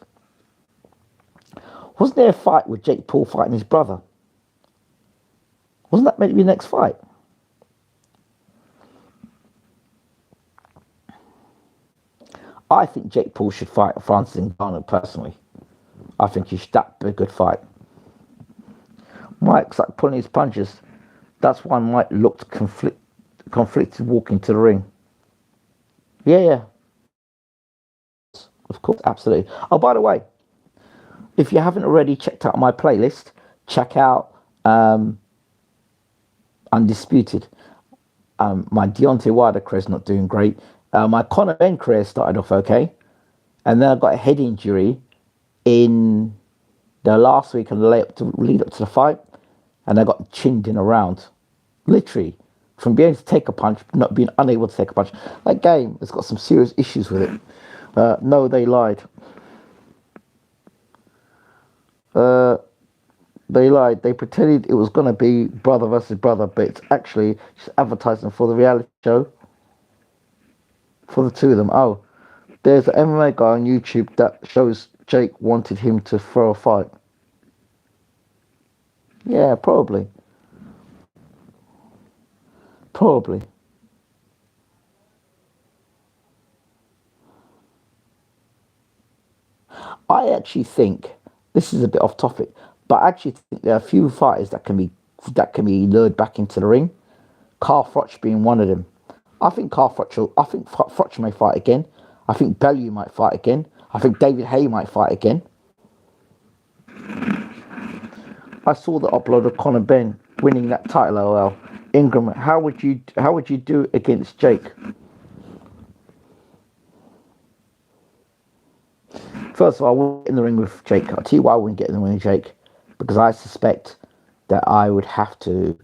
Wasn't there a fight with Jake Paul fighting his brother? Wasn't that meant to be the next fight? I think Jake Paul should fight Francis Ngannou personally. I think that'd be a good fight. Mike's like pulling his punches. That's why Mike looked conflicted walking to the ring. Yeah, yeah, of course, absolutely. Oh, by the way, if you haven't already checked out my playlist, check out Undisputed. My Deontay Wilder career's not doing great. My Conor Ben career started off okay, and then I got a head injury in the last week and lead up to the fight, and I got chinned in a round, literally, from being able to take a punch, not being unable to take a punch. That game has got some serious issues with it. No, they lied. They lied. They pretended it was going to be brother versus brother, but it's actually just advertising for the reality show for the two of them. Oh, there's an MMA guy on YouTube that shows Jake wanted him to throw a fight. Yeah, probably. Probably. I actually think this is a bit off topic, but I actually think there are a few fighters that can be lured back into the ring. Carl Froch being one of them. I think Froch may fight again. I think Bellew might fight again. I think David Haye might fight again. I saw the upload of Conor Ben winning that title. LOL. Ingram, how would you do against Jake? First of all, I wouldn't get in the ring with Jake. I'll tell you why I wouldn't get in the ring with Jake. Because I suspect that I would have to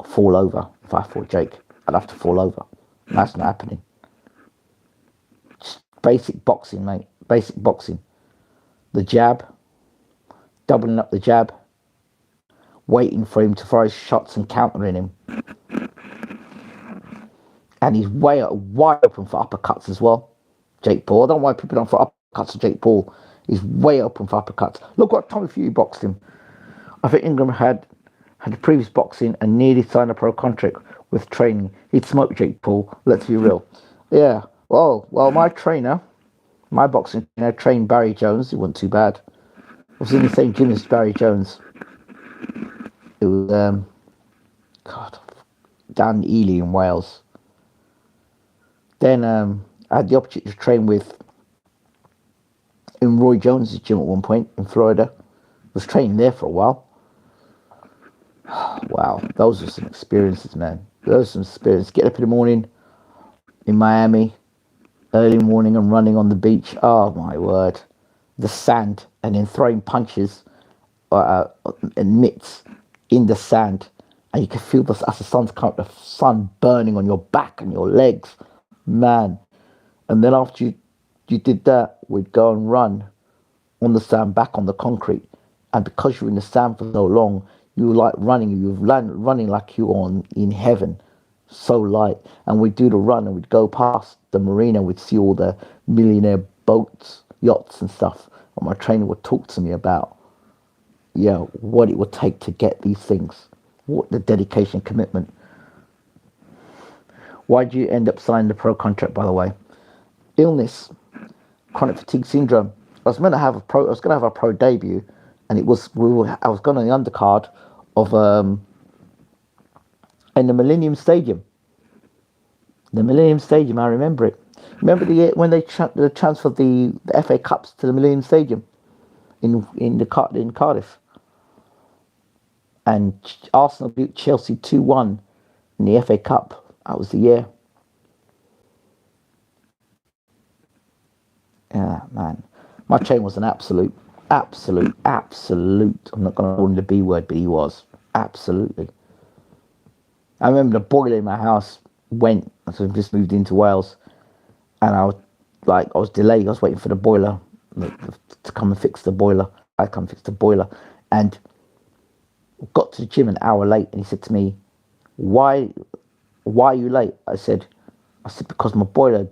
fall over if I fought Jake. I'd have to fall over. That's not happening. Just basic boxing, mate. Basic boxing. The jab, doubling up the jab, waiting for him to throw his shots and countering him. And he's wide open for uppercuts as well. Jake Paul. I don't know why people don't throw uppercuts to Jake Paul. He's way open for uppercuts. Look what Tommy Fury boxed him. I think Ingram had previous boxing and nearly signed a pro contract with training. He'd smoked Jake Paul. Let's be real. Yeah. Well, my trainer, my boxing trainer, trained Barry Jones. It wasn't too bad. I was in the same gym as Barry Jones. It was down Ely in Wales. Then I had the opportunity to train in Roy Jones' gym at one point in Florida. Was training there for a while. Wow, those are some experiences, man. Those are some experiences. Get up in the morning in Miami, early morning, and running on the beach. Oh my word, the sand, and then throwing punches and mitts in the sand, and you can feel as the sun's coming, the sun burning on your back and your legs, man. And then after you did that, we'd go and run on the sand, back on the concrete, and because you're in the sand for so long, you were like running like you were in heaven, so light. And we'd do the run, and we'd go past the marina, we'd see all the millionaire boats, yachts, and stuff. And my trainer would talk to me about, what it would take to get these things, what the dedication, commitment. Why did you end up signing the pro contract, by the way? Illness, chronic fatigue syndrome. I was going to have a pro debut, and I was going on the undercard of in the Millennium Stadium. The Millennium Stadium, I remember it. Remember the year when they transferred the FA Cups to the Millennium Stadium in Cardiff, and Arsenal beat Chelsea 2-1 in the FA Cup. That was the year. Yeah, man. My train was an absolute. I'm not going to call him the B word, but he was. Absolutely. I remember the boiler in my house went, so I just moved into Wales, and I was delayed. I was waiting for the boiler to come and fix the boiler. I come fix the boiler, and got to the gym an hour late, and he said to me, why are you late? I said, because my boiler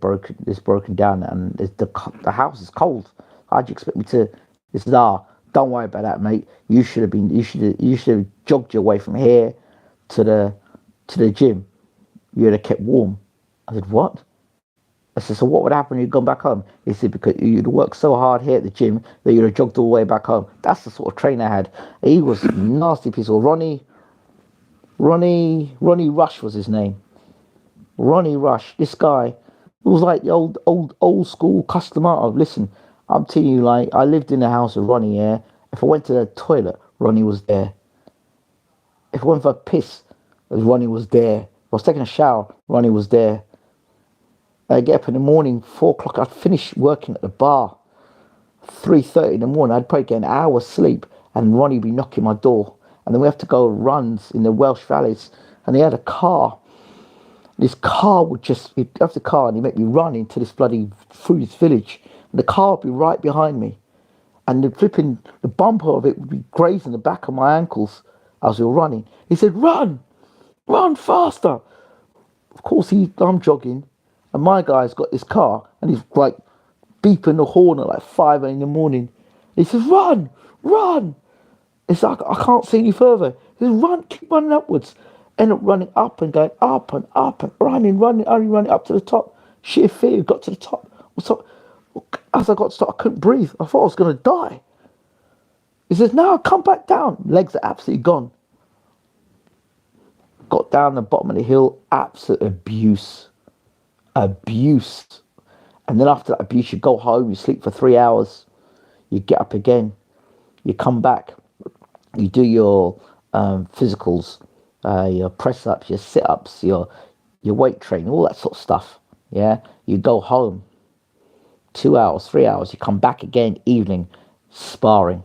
is broken down, and the house is cold. How'd you expect me to? He said, don't worry about that, mate. You should have jogged your way from here to the gym. You'd have kept warm. I said, what? I said, so what would happen when you'd gone back home? He said, because you'd worked so hard here at the gym that you'd have jogged all the way back home. That's the sort of trainer I had. He was a nasty piece of Ronnie Rush was his name. Ronnie Rush. This guy was like the old school customer. Oh, listen, I'm telling you, like, I lived in the house with Ronnie, yeah. If I went to the toilet, Ronnie was there. If I went for a piss, Ronnie was there. If I was taking a shower, Ronnie was there. I'd get up in the morning, 4 o'clock, I'd finish working at the bar. 3:30 in the morning, I'd probably get an hour's sleep, and Ronnie would be knocking my door. And then we have to go runs in the Welsh valleys. And he had a car. This car would just, he'd have the car and he'd make me run into this through this village. And the car would be right behind me. And the bumper of it would be grazing the back of my ankles as we were running. He said, run faster. Of course, I'm jogging. And my guy's got this car and he's like beeping the horn at like 5 in the morning. He says, run. It's like, I can't see any further. He says, keep running upwards. End up running up and going up and up and running, only running up to the top. Sheer fear, got to the top. As I got to the top, I couldn't breathe. I thought I was going to die. He says, no, come back down. Legs are absolutely gone. Got down the bottom of the hill, absolute abuse. And then after that abuse, you go home, you sleep for 3 hours, you get up again, you come back, you do your physicals, your press ups, your sit ups, your weight training, all that sort of stuff. Yeah, you go home, 2 hours, 3 hours, you come back again, evening, sparring.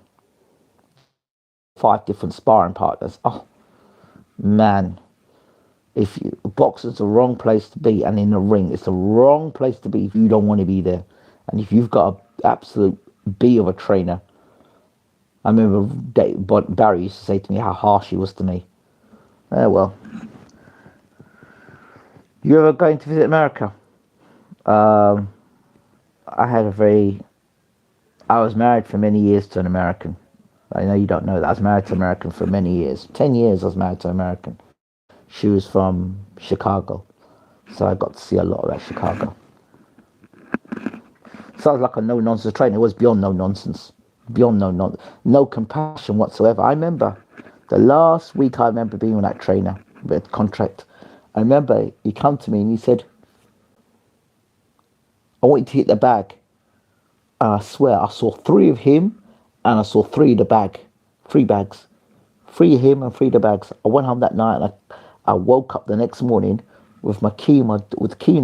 5 different sparring partners. Oh man. Boxing's the wrong place to be, and in the ring, it's the wrong place to be if you don't want to be there. And if you've got an absolute bee of a trainer, I remember Barry used to say to me how harsh he was to me. Well. You ever going to visit America? I was married for many years to an American. I know you don't know that. I was married to an American for many years. 10 years I was married to an American. She was from Chicago, so I got to see a lot of that Chicago. Sounds like a no-nonsense trainer. It was beyond no-nonsense. No compassion whatsoever. I remember the last week I remember being with that trainer, with contract. I remember he came to me and he said, I want you to hit the bag. And I swear, I saw 3 of him and I saw 3 of the bag. 3 bags. 3 of him and 3 of the bags. I went home that night and I woke up the next morning with the key in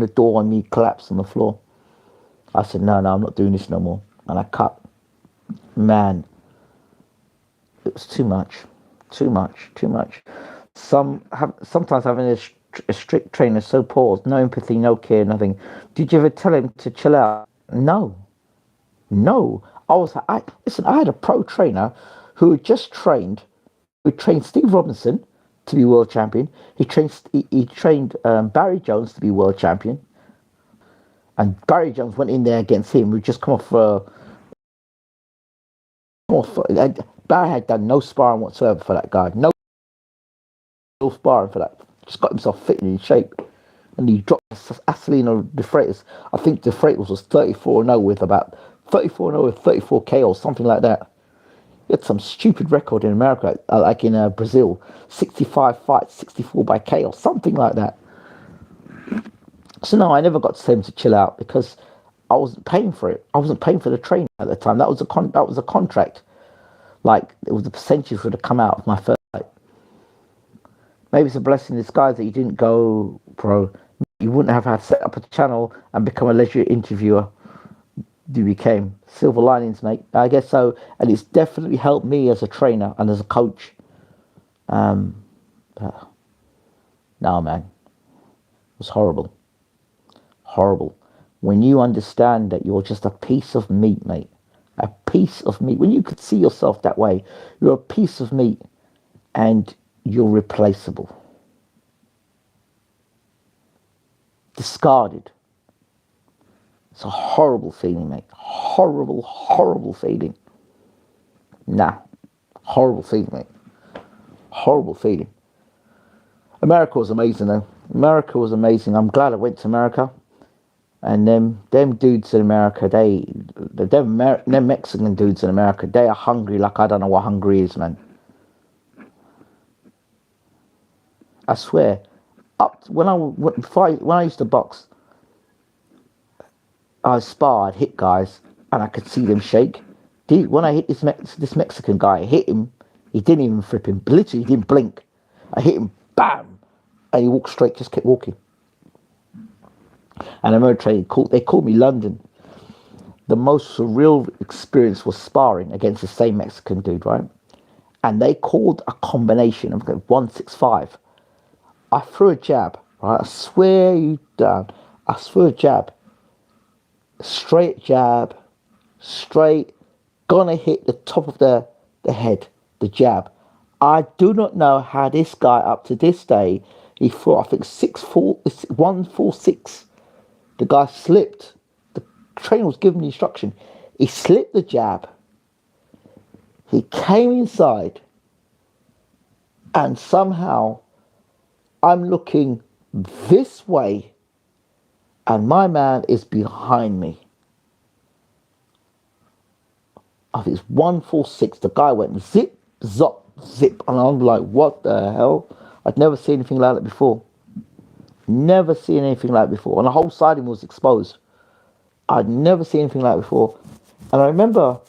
the door and me collapsed on the floor. I said, no, I'm not doing this no more. And I cut. Man, it was too much. Sometimes having a strict trainer so poor, no empathy, no care, nothing. Did you ever tell him to chill out? No. I had a pro trainer who had just trained Steve Robinson to be world champion. He trained Barry Jones to be world champion. And Barry Jones went in there against him. We'd just come off Barry had done no sparring whatsoever for that guy. No sparring for that. Just got himself fit and in shape. And he dropped Acelino De Freitas. I think De Freitas was 34-0 with about 34-0 with 34 KOs, something like that. He had some stupid record in America, like in Brazil. 65 fights, 64 by KO, something like that. So no, I never got to tell him to chill out because I wasn't paying for it. I wasn't paying for the training at the time. That was a contract. Like, it was the percentage would have come out of my first fight. Maybe it's a blessing in disguise that you didn't go pro. You wouldn't have had to set up a channel and become a leisure interviewer. You became. Silver linings, mate. I guess so. And it's definitely helped me as a trainer and as a coach. No, man. It was horrible. When you understand that you're just a piece of meat, mate. A piece of meat. When you could see yourself that way, you're a piece of meat and you're replaceable. Discarded. It's a horrible feeling, mate. Horrible feeling. Nah. Horrible feeling, mate. Horrible feeling. America was amazing, though. America was amazing. I'm glad I went to America. And them dudes in America, them Mexican dudes in America, they are hungry like I don't know what hungry is, man. I swear. When I used to box, I sparred, hit guys, and I could see them shake. When I hit this Mexican guy, I hit him. He didn't even flip him. Literally, he didn't blink. I hit him, bam, and he walked straight, just kept walking. And I remember they called me London. The most surreal experience was sparring against the same Mexican dude, right? And they called a combination of 165. I threw a jab, right? I swear you down. I threw a jab. Straight jab. Straight. Gonna hit the top of the head. The jab. I do not know how this guy, up to this day, he threw, I think, 146. The guy slipped. The trainer was giving the instruction. He slipped the jab. He came inside. And somehow, I'm looking this way. And my man is behind me. I think it's 146. The guy went zip, zop, zip. And I'm like, what the hell? I'd never seen anything like that before. Never seen anything like that before. And the whole side of him was exposed. I'd never seen anything like that before. And I remember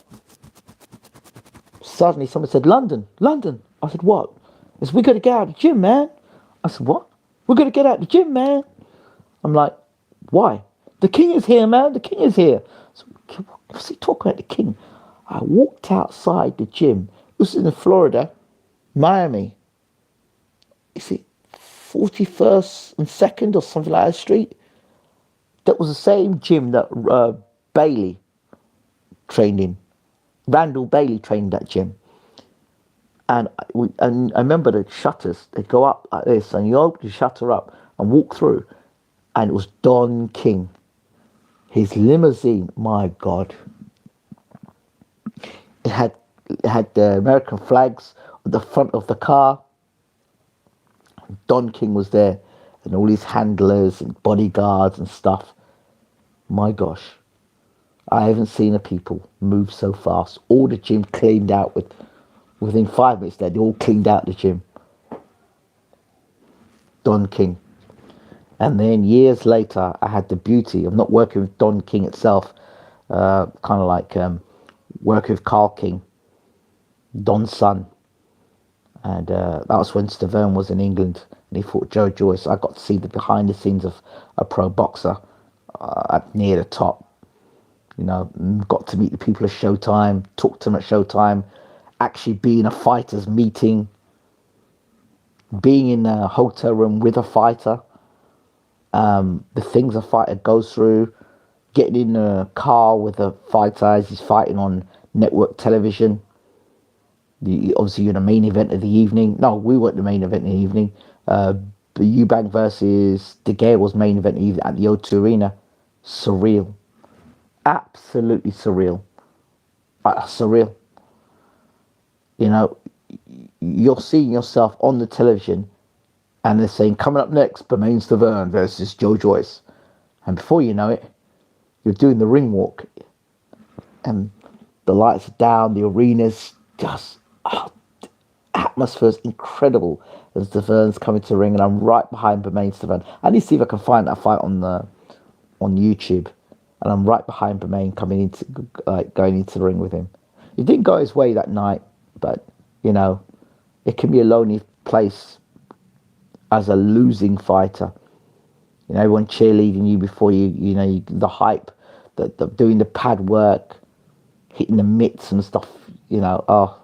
suddenly someone said, London, London. I said, what? He said, we got to get out of the gym, man. I said, what? We're going to get out of the gym, man. I'm like, why? The king is here, man. The king is here. So, what's he talking about, the king? I walked outside the gym. This is in Florida, Miami. Is it 41st and 2nd or something like that street? That was the same gym that Bailey trained in. Randall Bailey trained that gym. And I remember the shutters, they go up like this, and you open the shutter up and walk through, and it was Don King. His limousine, my God. It had the American flags on the front of the car. Don King was there, and all his handlers and bodyguards and stuff. My gosh, I haven't seen a people move so fast. All the gym cleaned out within 5 minutes. They all cleaned out the gym. Don King. And then years later, I had the beauty of not working with Don King itself, kind of like working with Carl King, Don's son. And that was when Stavern was in England and he fought Joe Joyce. I got to see the behind the scenes of a pro boxer near the top. You know, got to meet the people at Showtime, talk to them at Showtime, actually be in a fighter's meeting, being in a hotel room with a fighter, the things a fighter goes through, getting in a car with a fighter as he's fighting on network television. Obviously, you're the main event of the evening. No, we weren't the main event of the evening. The Eubank versus De Gea was main event of the evening at the O2 Arena. Surreal. Absolutely surreal. Surreal. You know, you're seeing yourself on the television and they're saying, coming up next, Bermain Stavern versus Joe Joyce. And before you know it, you're doing the ring walk. And the lights are down, the arena's just... the atmosphere's incredible as Stavern's coming to the ring, and I'm right behind Bermain Stavern. I need to see if I can find that fight on YouTube, and I'm right behind Bermain going into the ring with him. It didn't go his way that night, but you know, it can be a lonely place as a losing fighter. You know, everyone cheerleading you before the hype, the doing the pad work, hitting the mitts and stuff. You know,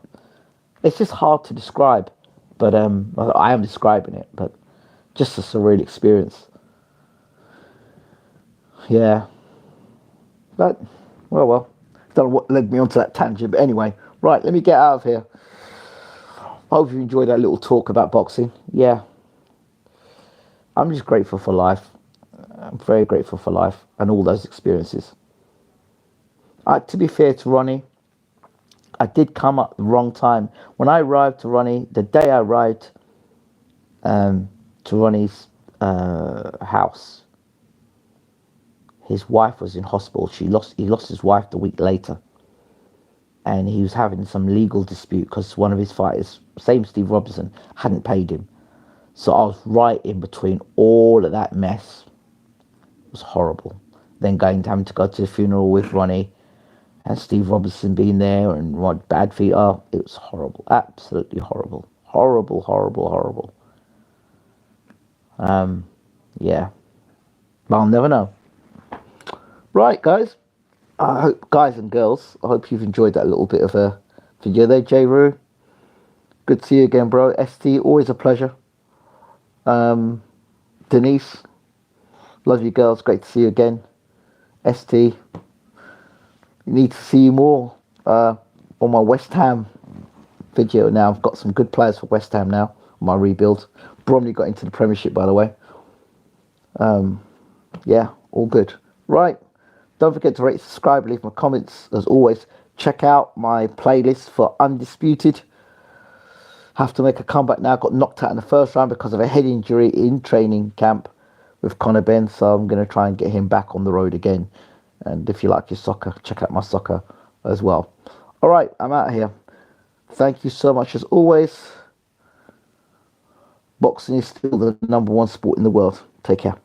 it's just hard to describe, but I am describing it, but just a surreal experience. Yeah, but well, don't know what led me onto that tangent, but anyway, right, let me get out of here. I hope you enjoyed that little talk about boxing. Yeah, I'm just grateful for life. I'm very grateful for life and all those experiences. To be fair to Ronnie, I did come at the wrong time. When I arrived to Ronnie, the day I arrived to Ronnie's house, his wife was in hospital. He lost his wife the week later. And he was having some legal dispute because one of his fighters, same Steve Robinson, hadn't paid him. So I was right in between all of that mess. It was horrible. Then having to go to the funeral with Ronnie and Steve Robinson being there and Rod Badfeet. Oh, it was horrible. Absolutely horrible. Horrible, horrible, horrible. Yeah. But I'll never know. Right, guys. I hope, guys and girls, I hope you've enjoyed that little bit of a video there. J. Rue, good to see you again, bro. ST, always a pleasure. Denise, love you, girls. Great to see you again. ST, need to see you more on my West Ham video now. I've got some good players for West Ham now on my rebuild. Bromley got into the Premiership, by the way. Yeah, all good. Right. Don't forget to rate, subscribe, leave my comments. As always, check out my playlist for Undisputed. Have to make a comeback now. Got knocked out in the first round because of a head injury in training camp with Conor Ben. So I'm going to try and get him back on the road again. And if you like your soccer, check out my soccer as well. All right, I'm out of here. Thank you so much as always. Boxing is still the #1 sport in the world. Take care.